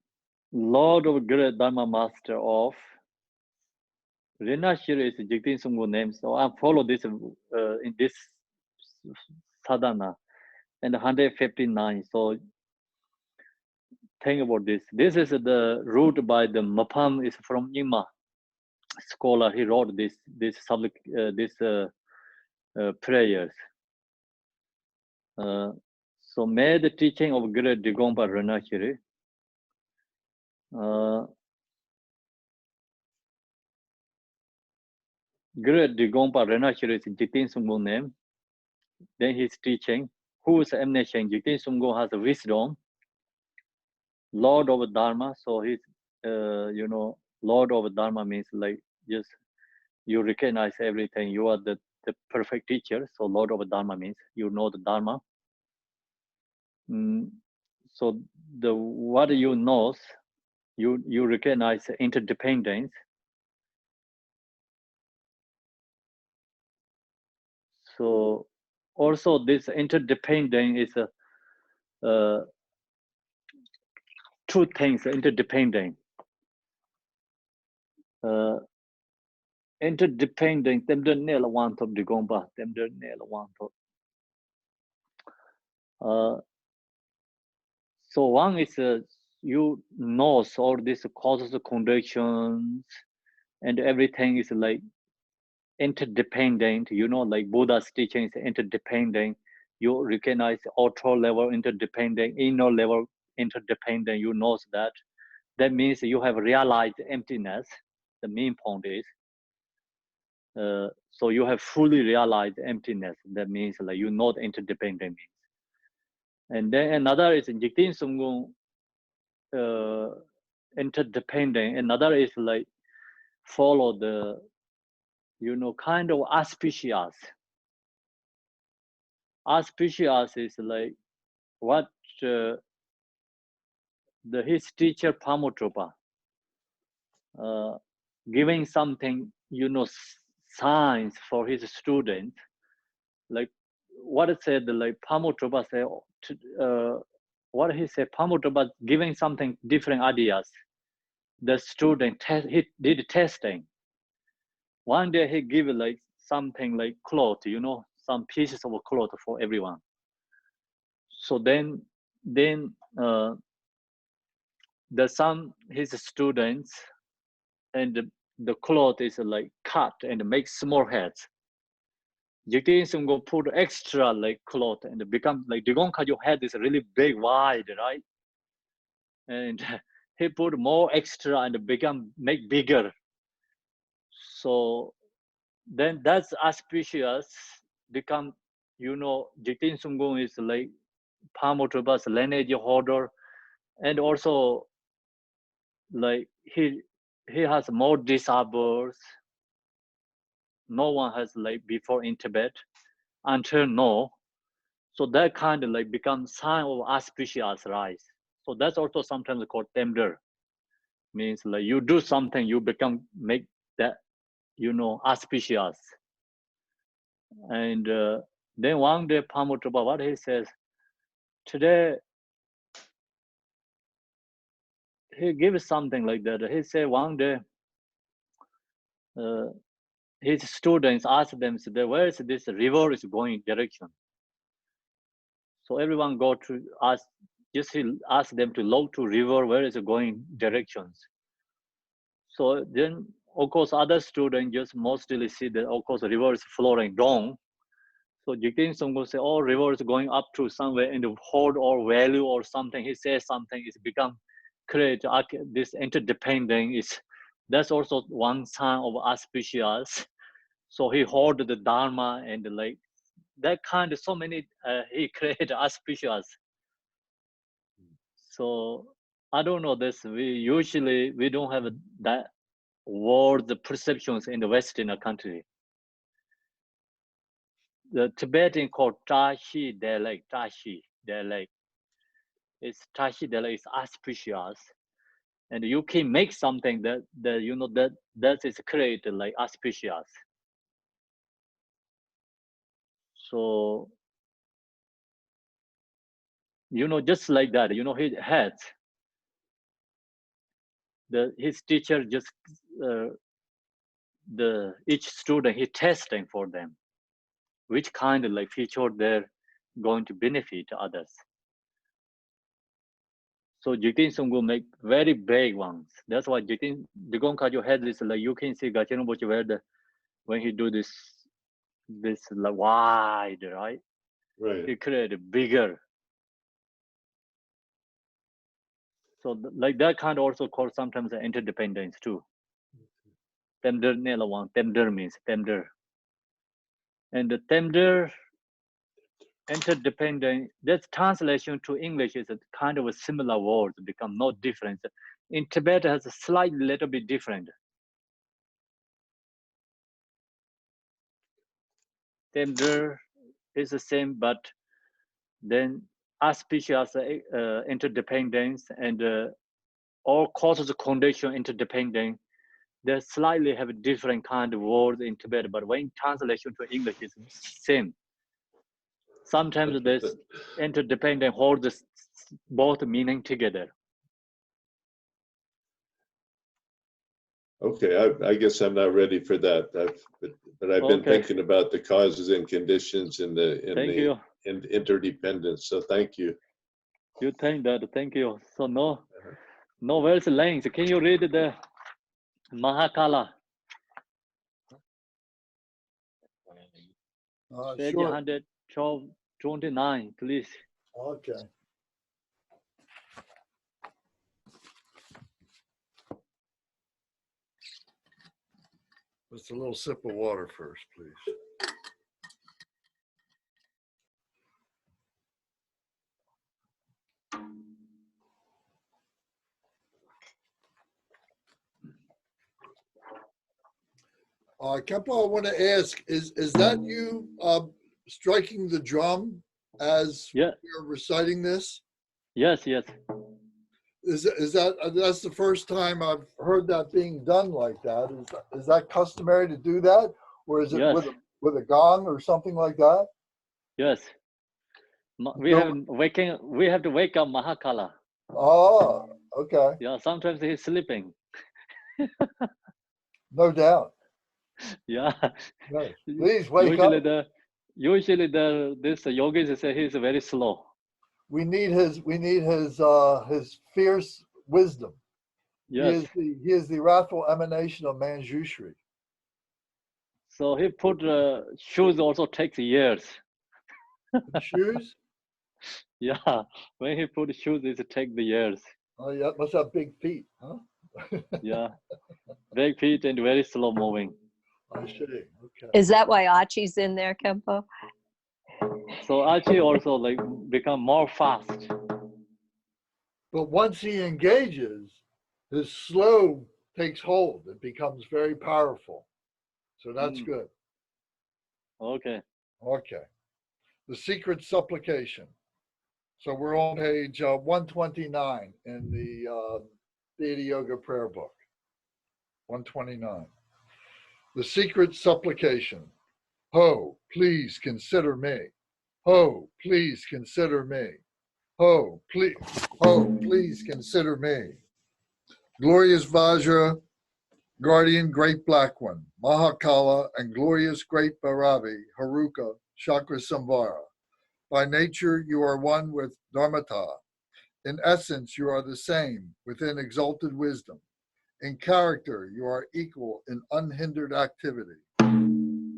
Lord of Great Dharma Master of Rinashiri is Jigten Sumgyen name. So I follow this in this sadhana and 159. So think about this. This is the root by the Mapam, is from Nyingma scholar. He wrote this prayers. So may the teaching of Great Digompa Rinashiri Great Digompa Rinashiri is Jigten Sumgyen name. then he's teaching. Who's omniscient? Jigten Sumgong has wisdom, Lord of Dharma. So he's, you know, Lord of Dharma means like just you recognize everything. You are the perfect teacher. So Lord of Dharma means you know the Dharma. So the what you know, you recognize interdependence. So also this interdependence is two things interdependent. Interdependent, them the nail one of the gomba, them the nail one of. So one is you know all these causes, conditions, and everything is like interdependent. You know, like Buddha's teaching is interdependent. You recognize outer level interdependent, inner level interdependent. You know that. That means you have realized emptiness. The main point is. So you have fully realized emptiness. That means like you know the interdependent means. And then another is Jigten Sumgong interdependent. Another is like follow the, you know, kind of auspicious. Auspicious is like what his teacher Pamotropa giving something, you know, signs for his student. Like what it said, like Pamotropa said, what he said, Pamotropa giving something different ideas. The student he did testing. One day he gave like something like cloth, you know, some pieces of cloth for everyone. So then his students, and the cloth is like cut and make small heads. Jigten Sumgong put extra like cloth and become like Digong Kagyu head is really big, wide, right? And he put more extra and make bigger. So then that's auspicious, become, you know, Jigten Sumgong is like Pamotropa's lineage holder, and also like he has more disciples. No one has like before in Tibet until now. So that kind of like becomes sign of auspicious rise. So that's also sometimes called temder. Means like you do something, you make that, you know, auspicious. And then one day Pamotropa, what he says, today he gives something like that. He said one day his students asked them, where is this river is going direction? So everyone go to ask, just he asked them to look to river, where is it going directions. So then of course other students just mostly see that of course the river is flowing down. So Jigten Sumgong say, oh, river is going up to somewhere in the hold or value or something. He says something, it's become create this interdependent is, that's also one sign of auspicious. So he hold the Dharma and like that kind of so many he created auspicious. So I don't know this. We don't have that word, the perceptions in the Western country. The Tibetan called Tashi dialect. Tashi dialect. It's Tashi dialect is auspicious, and you can make something that you know that is created like auspicious. So you know, just like that, you know, he had his teacher just each student he testing for them which kind of like feature they're going to benefit others. So Jigten Sumgong make very big ones. That's why Digong Kagyu had this, like you can see Gachen Rinpoche where when he do this like wide, right? Right. He created bigger. So like that kind of also called sometimes interdependence too. Temder Nela one. Temder means temder. And the temder interdependent. This translation to English is a kind of a similar word, become no difference. In Tibet, it has a slight little bit different. Then there is the same, but then auspicious interdependence and all causes of condition interdependent. They slightly have a different kind of words in Tibet, but when translation to English is same. Sometimes this interdependent holds both meaning together. Okay, I guess I'm not ready for that. But I've been thinking about the causes and conditions in the interdependence. So thank you. You think that? Thank you. So no, where's the lines? Can you read the Mahakala? Page Sure. 129, please. Okay. Just a little sip of water first, please. Kempo, I want to ask, is that you striking the drum as you're reciting this? Yes, yes. Is that's the first time I've heard that being done like that? Is that customary to do that, or is it with a gong or something like that? Yes. We have to wake up Mahakala. Oh, okay. Yeah, sometimes he's sleeping. No doubt. Yeah. Nice. Please wake up. Usually this yogis say he's very slow. We need his fierce wisdom. Yes. He is the wrathful emanation of Manjushri. So he put shoes also takes years. Shoes? Yeah, when he put shoes, it takes the years. Oh, yeah, must have big feet, huh? Yeah, big feet and very slow moving. I see. Okay. Is that why Achi's in there, Kempo? So Achi also like become more fast. But once he engages, his slow takes hold. It becomes very powerful. So that's good. Okay. Okay. The secret supplication. So we're on page 129 in the Deity Yoga Prayer Book. 129. The secret supplication. Ho, please consider me. Ho, please consider me. Ho, please consider me. Glorious Vajra, guardian great black one, Mahakala, and glorious great Bhairavi, Haruka, Chakra Samvara. By nature, you are one with Dharmata. In essence, you are the same within exalted wisdom. In character, you are equal in unhindered activity.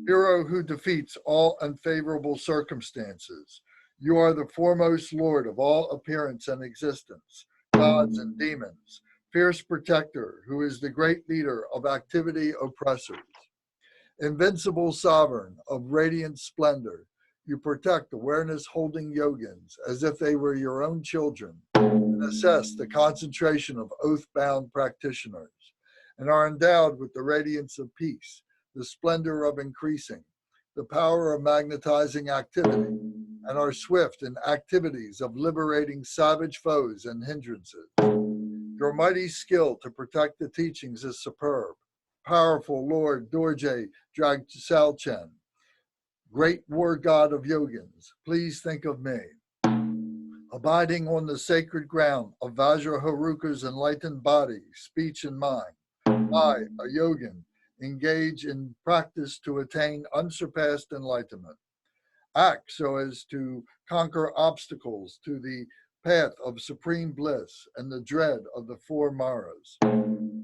Hero who defeats all unfavorable circumstances. You are the foremost Lord of all appearance and existence, gods and demons. Fierce protector, who is the great leader of activity oppressors. Invincible sovereign of radiant splendor, you protect awareness holding yogins as if they were your own children, and assess the concentration of oath-bound practitioners, and are endowed with the radiance of peace, the splendor of increasing, the power of magnetizing activity, and are swift in activities of liberating savage foes and hindrances. Your mighty skill to protect the teachings is superb. Powerful Lord Dorje Dragsalchen, great war god of yogins, please think of me. Abiding on the sacred ground of Vajra Haruka's enlightened body, speech, and mind, I, a yogin, engage in practice to attain unsurpassed enlightenment. Act so as to conquer obstacles to the path of supreme bliss and the dread of the four maras.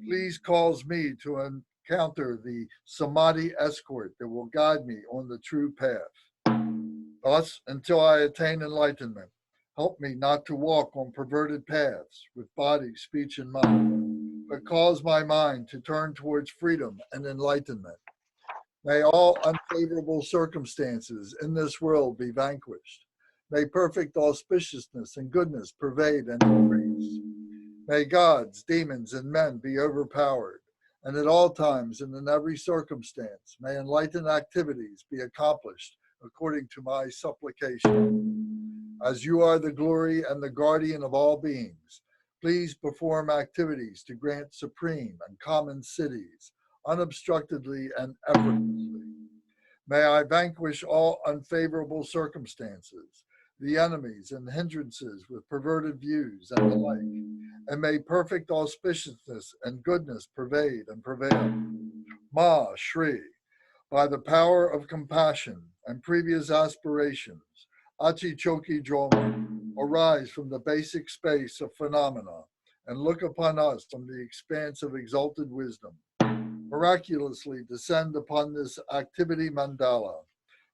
Please cause me to encounter the samadhi escort that will guide me on the true path. Thus, until I attain enlightenment, help me not to walk on perverted paths with body, speech, and mind, but cause my mind to turn towards freedom and enlightenment. May all unfavorable circumstances in this world be vanquished. May perfect auspiciousness and goodness pervade and increase. May gods, demons, and men be overpowered, and at all times and in every circumstance, may enlightened activities be accomplished according to my supplication. As you are the glory and the guardian of all beings, please perform activities to grant supreme and common cities, unobstructedly and effortlessly. May I vanquish all unfavorable circumstances, the enemies and hindrances with perverted views and the like, and may perfect auspiciousness and goodness pervade and prevail. Ma Shri, by the power of compassion and previous aspirations, Achi Choki Droma, arise from the basic space of phenomena and look upon us from the expanse of exalted wisdom. Miraculously descend upon this activity mandala.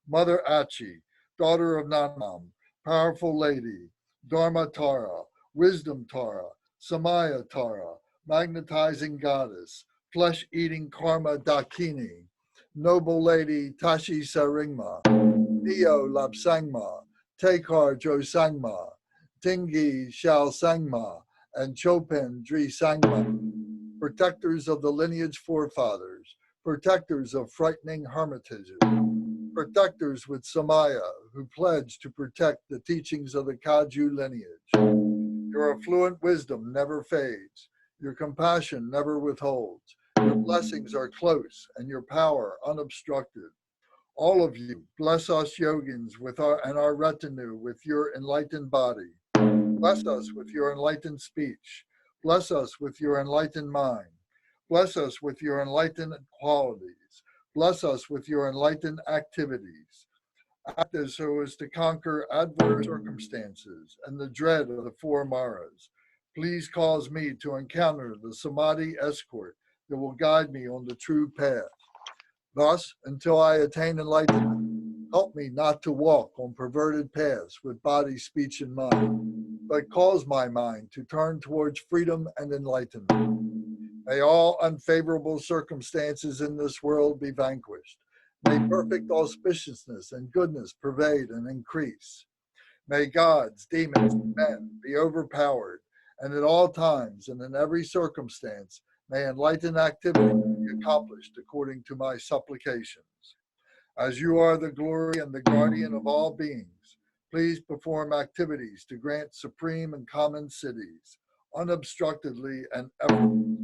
Mother Achi, daughter of Nanam, powerful lady, Dharma Tara, wisdom Tara, Samaya Tara, magnetizing goddess, flesh-eating karma Dakini, noble lady Tashi Saringma, Neo Lapsangma, Tekar Josangma, Tingi Shao Sangma, and Chopin Dri Sangma, protectors of the lineage forefathers, protectors of frightening hermitages, protectors with Samaya who pledge to protect the teachings of the Kaju lineage. Your affluent wisdom never fades, your compassion never withholds, your blessings are close and your power unobstructed. All of you, bless us yogins with our retinue with your enlightened body. Bless us with your enlightened speech. Bless us with your enlightened mind. Bless us with your enlightened qualities. Bless us with your enlightened activities. Act as so as to conquer adverse circumstances and the dread of the four Maras. Please cause me to encounter the Samadhi escort that will guide me on the true path. Thus, until I attain enlightenment, help me not to walk on perverted paths with body, speech, and mind, but cause my mind to turn towards freedom and enlightenment. May all unfavorable circumstances in this world be vanquished. May perfect auspiciousness and goodness pervade and increase. May gods, demons, and men be overpowered, and at all times and in every circumstance, may enlightened activity be accomplished according to my supplications. As you are the glory and the guardian of all beings, please perform activities to grant supreme and common cities, unobstructedly and effortlessly.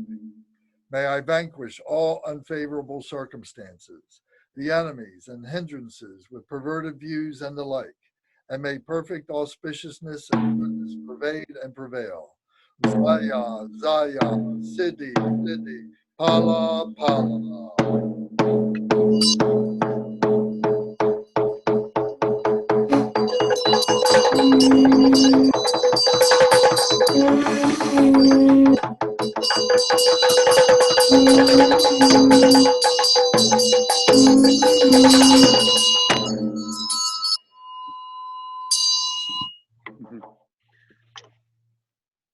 May I vanquish all unfavorable circumstances, the enemies and hindrances with perverted views and the like, and may perfect auspiciousness and goodness pervade and prevail. Zaya, Zaya, Siddhi, Siddhi, Pala, Pala.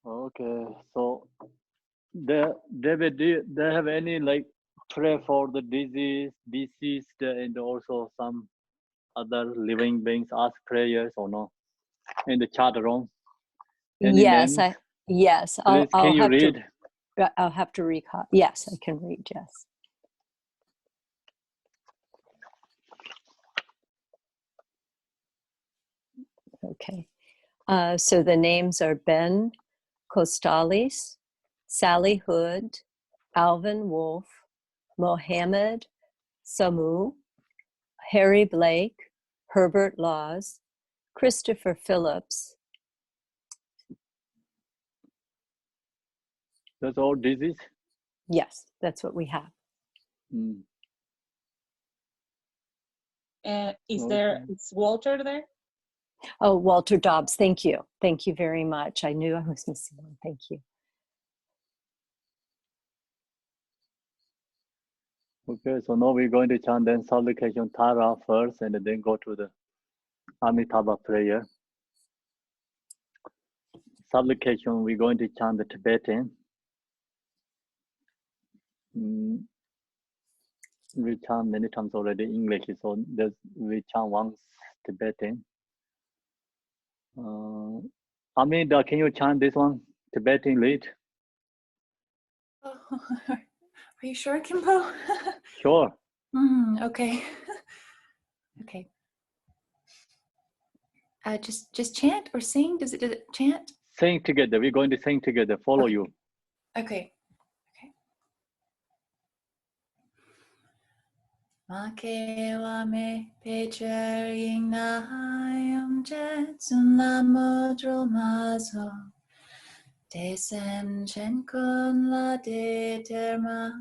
Okay, so David, do they have any like pray for the deceased, and also some other living beings ask prayers or no in the chat room? Any Yes, names? I'll Please, can you have read? I'll have to recall. Yes, I can read. Yes. Okay. So the names are Ben Costalis, Sally Hood, Alvin Wolf, Mohammed Samu, Harry Blake, Herbert Laws, Christopher Phillips. That's all disease? Yes, that's what we have. Mm. Is Walter there? Oh, Walter Dobbs, thank you. Thank you very much. I knew I was missing one. Thank you. Okay, so now we're going to chant then supplication Tara first and then go to the Amitabha prayer. Supplication, we're going to chant the Tibetan. We chant many times already English, so we chant once Tibetan. Amida, can you chant this one? Tibetan lead? Oh, are you sure, Kimpo? Sure. Okay. Okay. Just chant or sing? Does it chant? Sing together. We're going to sing together. Follow you. Okay. Makewa me pechering na hayam jetsun la modro mazo. Desem chen kun la de terma.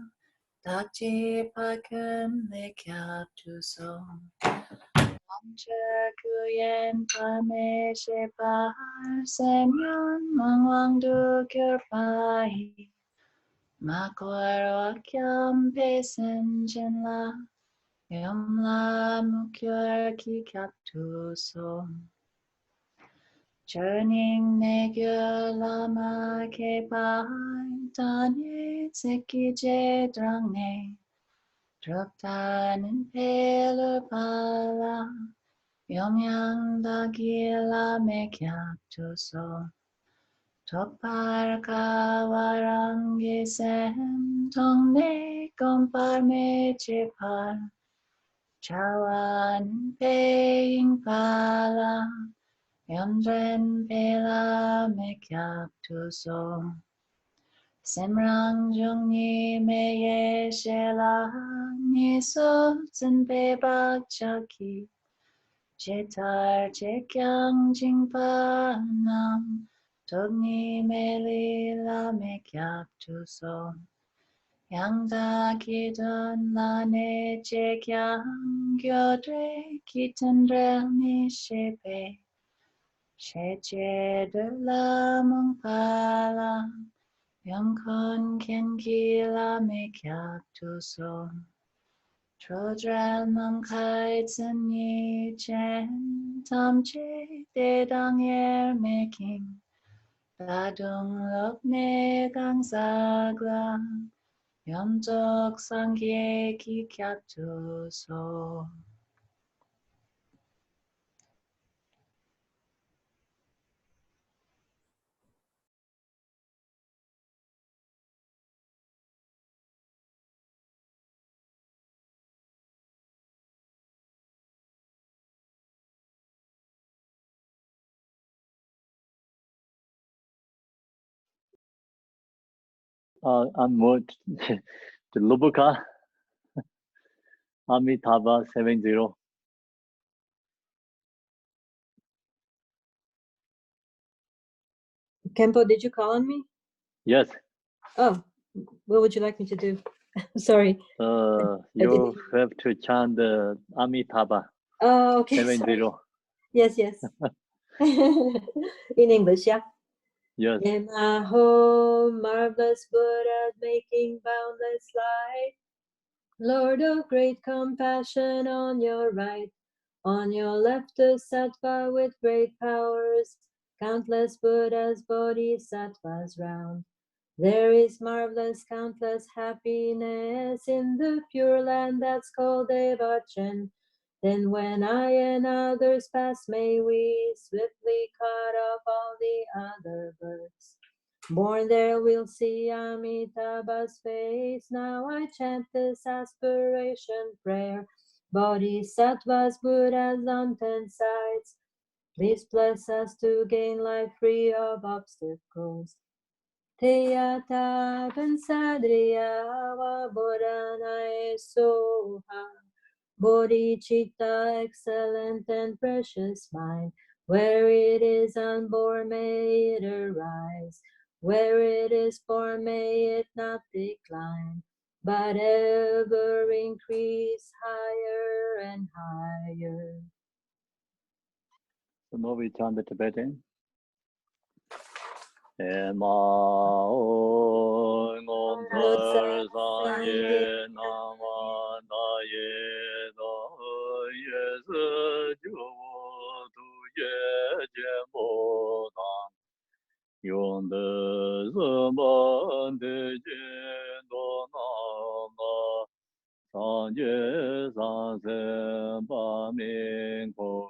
Dakji pakun le kya tu so. Amche kuyen pame she par senyon mangwang du kyur pahi. Makwaro kyam pesen chen la. Yam la mukyur ki kap tu so. Churning negyo lama ke pai tanye tseki je drang ne. Druptan in pelu pala. Yom yang da gila me kya tu so. Topar kawarangi sen tong ne kompar me chepar. Chawan paying pala. Yandren pela me kya tu so. Semrang jung ni me ye shela. Ni so tsen pe bak chaki. Chetar chekyang jing pa nam. Togni me li la me kya tu so. Yang da ki don la ne chekyang gyo dre ki tendre ni shepe. Sheche de la mong pa la. Yang kon ken ki la me kya tu so. Chodral mong kai tsen yi chen. Tam che de dang yer me king. Da dung lok ne gang sa gla. Yam tok sang ye ki kya tu so. I'm moved to Lubuka. Amitabha 70. Kempo, did you call on me? Yes. Oh, what would you like me to do? Sorry. You have to chant the Amitabha. Oh, okay. 70. Sorry. Yes, yes. In English, yeah. Yes. Namaho, marvelous Buddha, making boundless light. Lord of great compassion, on your right. On your left, a sattva with great powers. Countless Buddhas, bodhisattvas round. There is marvelous, countless happiness in the pure land that's called Devachan. Then when I and others pass, may we swiftly cut off all the other birds. Born there we'll see Amitabha's face. Now I chant this aspiration prayer. Bodhisattvas, Buddhas on 10 sides. Please bless us to gain life free of obstacles. Teyata Pansadriya Bodhanae Soha. Bodhicitta, excellent and precious mind. Where it is unborn, may it arise. Where it is born, may it not decline, but ever increase higher and higher. So now we chant the Tibetan. Ema ngom thar san ye nama na ye da ye se ju tu ye je mo dan yon de zaman de je do na ma san ye san se ba min ko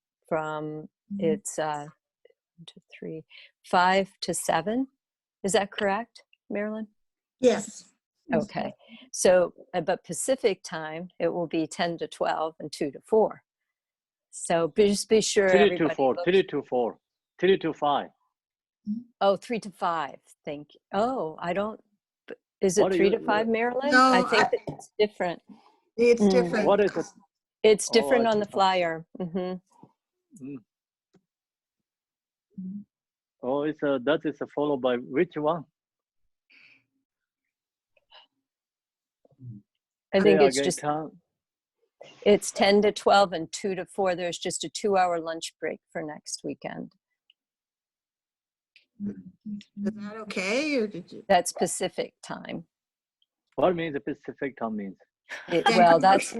from it's 1, 2, 3, 5 to 7. Is that correct, Marilyn? Yes. Okay. So, but Pacific time, it will be 10 to 12 and 2 to 4. So just be sure 3 to everybody 4, looks. 3 to 4, 3 to 5. Oh, 3 to 5. Thank you. Oh, I don't. Is it What do 3 you- to 5, Marilyn? No, I think that it's different. It's Mm. different. What is it? It's Oh, different I on the see. flyer. Oh, it's that is followed by which one? I think Say it's again, just, Tom. it's 10 to 12 and 2 to 4. There's just a 2-hour lunch break for next weekend. Is that okay? Or did you? That's Pacific time. What means the Pacific time means? Well, that's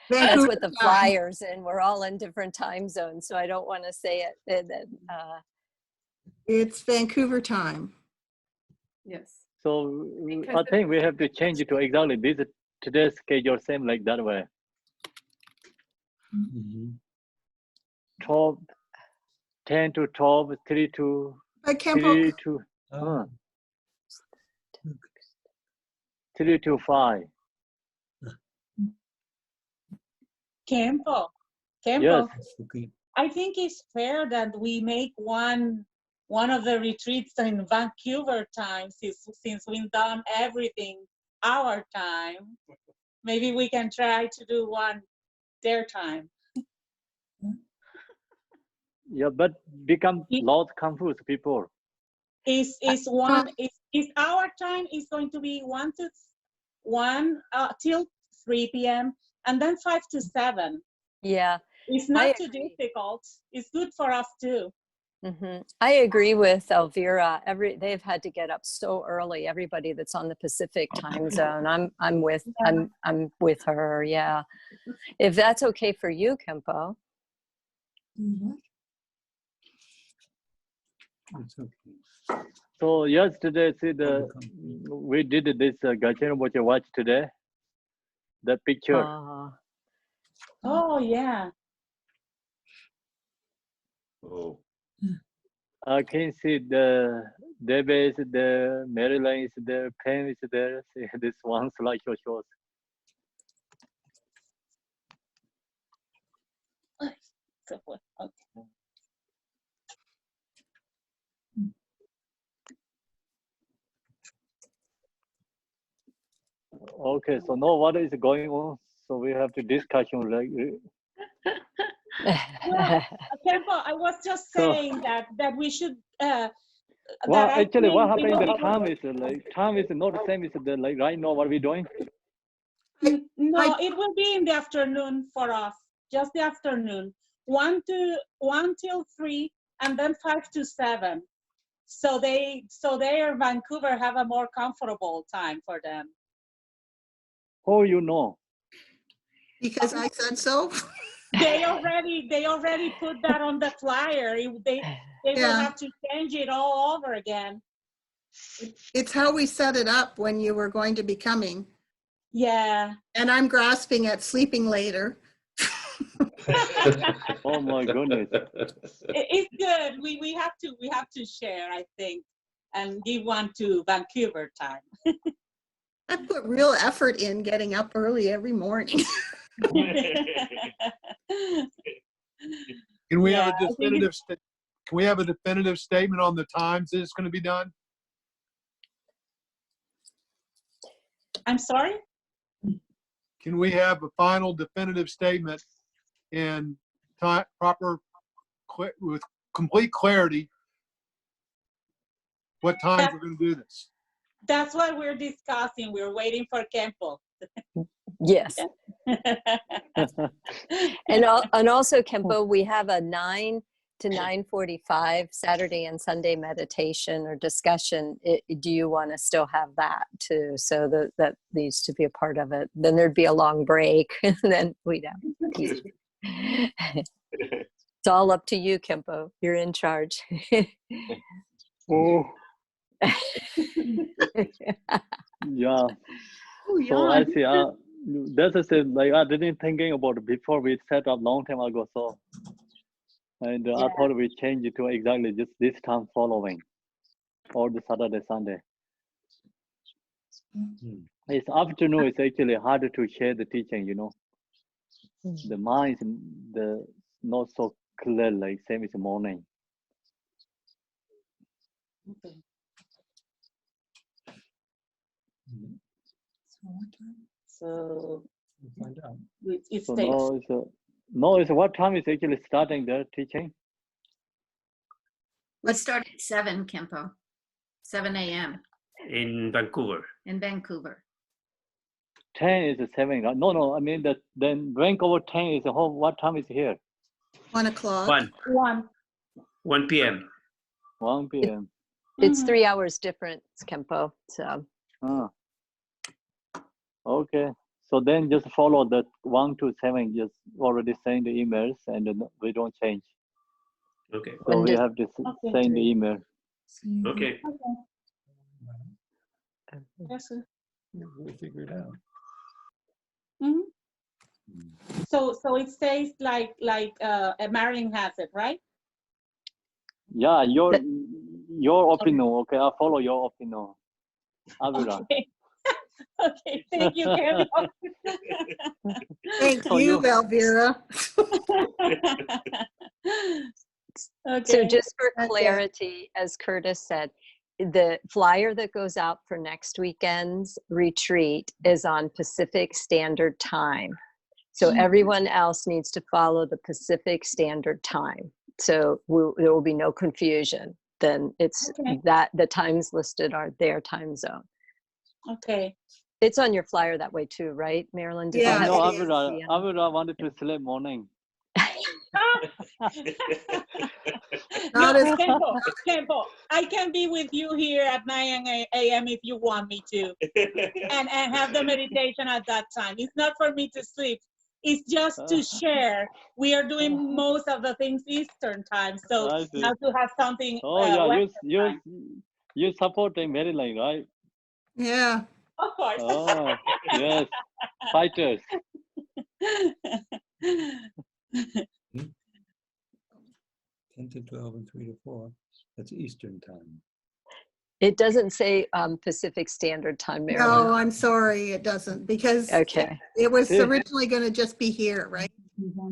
Vancouver what the time. flyers, and we're all in different time zones, so I don't want to say it. It's Vancouver time. Yes. So Because I think we have to change it to exactly this today's schedule, same like that way. 12, 10 to 12, 3 to But Kempo, 3 to 3 to 5. Kempo, Yes. I think it's fair that we make one of the retreats in Vancouver time, since we've done everything our time. Maybe we can try to do one their time. Yeah, but become lot confused people. Is our time is going to be 1 till 3 p.m. and then 5 to 7. Yeah. It's not too difficult. It's good for us too. I agree with Elvira. They've had to get up so early. Everybody that's on the Pacific time zone. I'm with her. Yeah. If that's okay for you, Kempo. So yesterday, see we did this Gachin what you watch today. The picture. Oh yeah. Oh. I can see the Debbie is there, Marilyn is there, Pam is there. See this one slide shows. Okay. Okay, so now what is going on? So we have to discussion like. Well, Kempo, I was just saying that we should. Well, that I actually, what think happened? it The would- time is not the same as like right now. What are we doing? No, it will be in the afternoon for us. Just the afternoon. 1 till 3, and then 5 to 7. So they Vancouver have a more comfortable time for them. Oh, you know. Because I said so. They already put that on the flyer. They will have to change it all over again. It's how we set it up when you were going to be coming. Yeah. And I'm grasping at sleeping later. Oh my goodness. It's good. We have to share, I think, and give one to Vancouver time. I put real effort in getting up early every morning. Can we have Yeah, a definitive? Can we have a definitive statement on the times that it's going to be done? I'm sorry? Can we have a final definitive statement in with complete clarity what times we're going to do this? That's what we're discussing. We're waiting for Kempo. Yes. And also, Kempo, we have a 9 to 9:45 Saturday and Sunday meditation or discussion. Do you want to still have that too? So that needs to be a part of it. Then there'd be a long break, and then we'd have. It's all up to you, Kempo. You're in charge. Oh. Yeah. So I see. That's a like I didn't thinking about it before we set up long time ago. So And I thought we change it to exactly just this time following, or the Saturday, Sunday. It's afternoon. It's actually harder to share the teaching. You know, the mind the not so clear like same as the morning. Okay. So it So stays. it's what time is actually starting the teaching? We start at 7, Kempo. 7 a.m. In Vancouver. in Vancouver. 10 is 7. Right? No. I mean then Vancouver 10 is home. What time is here? 1 o'clock. 1 p.m. 1 p.m. It's 3 hours difference, Kempo. So Okay. So then just follow the 1 to 7. Just already send the emails, and then we don't change. Okay. So we have to send the email. Okay. Yes, sir. We'll figure it out. So it stays like Marilyn has it, right? Yeah, your opinion. Okay, I follow your opinion. Avira. Okay. Okay, thank you, Kevin. Thank So you, Valvira. So just for clarity, as Curtis said, the flyer that goes out for next weekend's retreat is on Pacific Standard Time. So everyone else needs to follow the Pacific Standard Time. So there will be no confusion. Then it's that the times listed are their time zone. Okay. It's on your flyer that way too, right, Marilyn? Does it No, have Avira wanted to sleep morning. No, Kempo, I can be with you here at 9 a.m. if you want me to, and have the meditation at that time. It's not for me to sleep. It's just to share. We are doing most of the things Eastern time, so now to have something. Oh yeah, you supporting Maryland, right? Yeah. Of course. Oh yes, fighters. 10 to 12 and 3 to 4. That's Eastern time. It doesn't say Pacific Standard Time, Marilyn. No, I'm sorry, it doesn't, because Okay. it was originally going to just be here, right?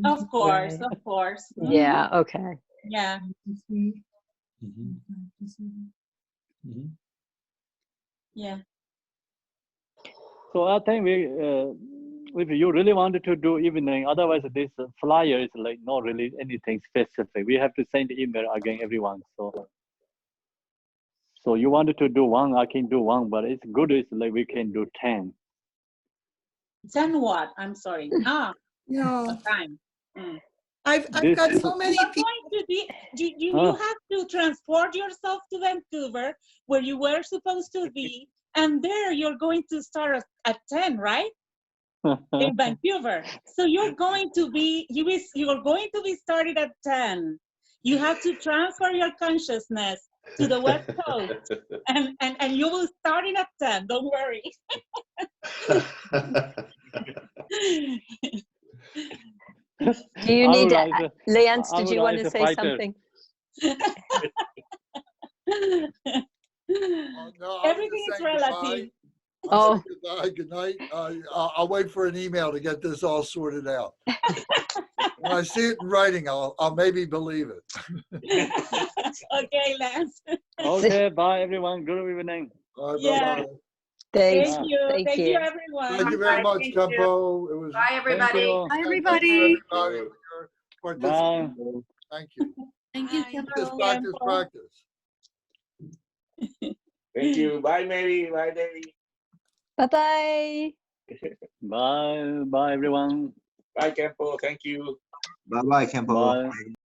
Of course, of course. Yeah, okay. Yeah. Yeah. So I think if you really wanted to do evening, otherwise this flyer is like not really anything specific. We have to send the email again, everyone. So you wanted to do 1, I can do 1, but it's good is like we can do 10. 10 what? I'm sorry. No. What time? I've got so many people. You have to transport yourself to Vancouver, where you were supposed to be, and there you're going to start at 10, right? In Vancouver. So you're going to be started at 10. You have to transfer your consciousness to the West Coast, and you will start in at 10. Don't worry. Do you need to, Lance, did you want to say something? No, Everything is relative. Oh, good night. I'll wait for an email to get this all sorted out. When I see it in writing, I'll maybe believe it. Okay, Lance. Okay, bye everyone. Good evening. Yeah. Thank you. Thank you, everyone. Thank you very much, Kempo. It was. Bye, everybody. you. Bye, everybody. For your participation. Thank you. Thank you, Practice. Thank you. Bye, Mary. Bye, Debbie. Bye-bye. Bye everyone. Bye, Kempo. Thank you. Bye-bye, Kempo. Bye.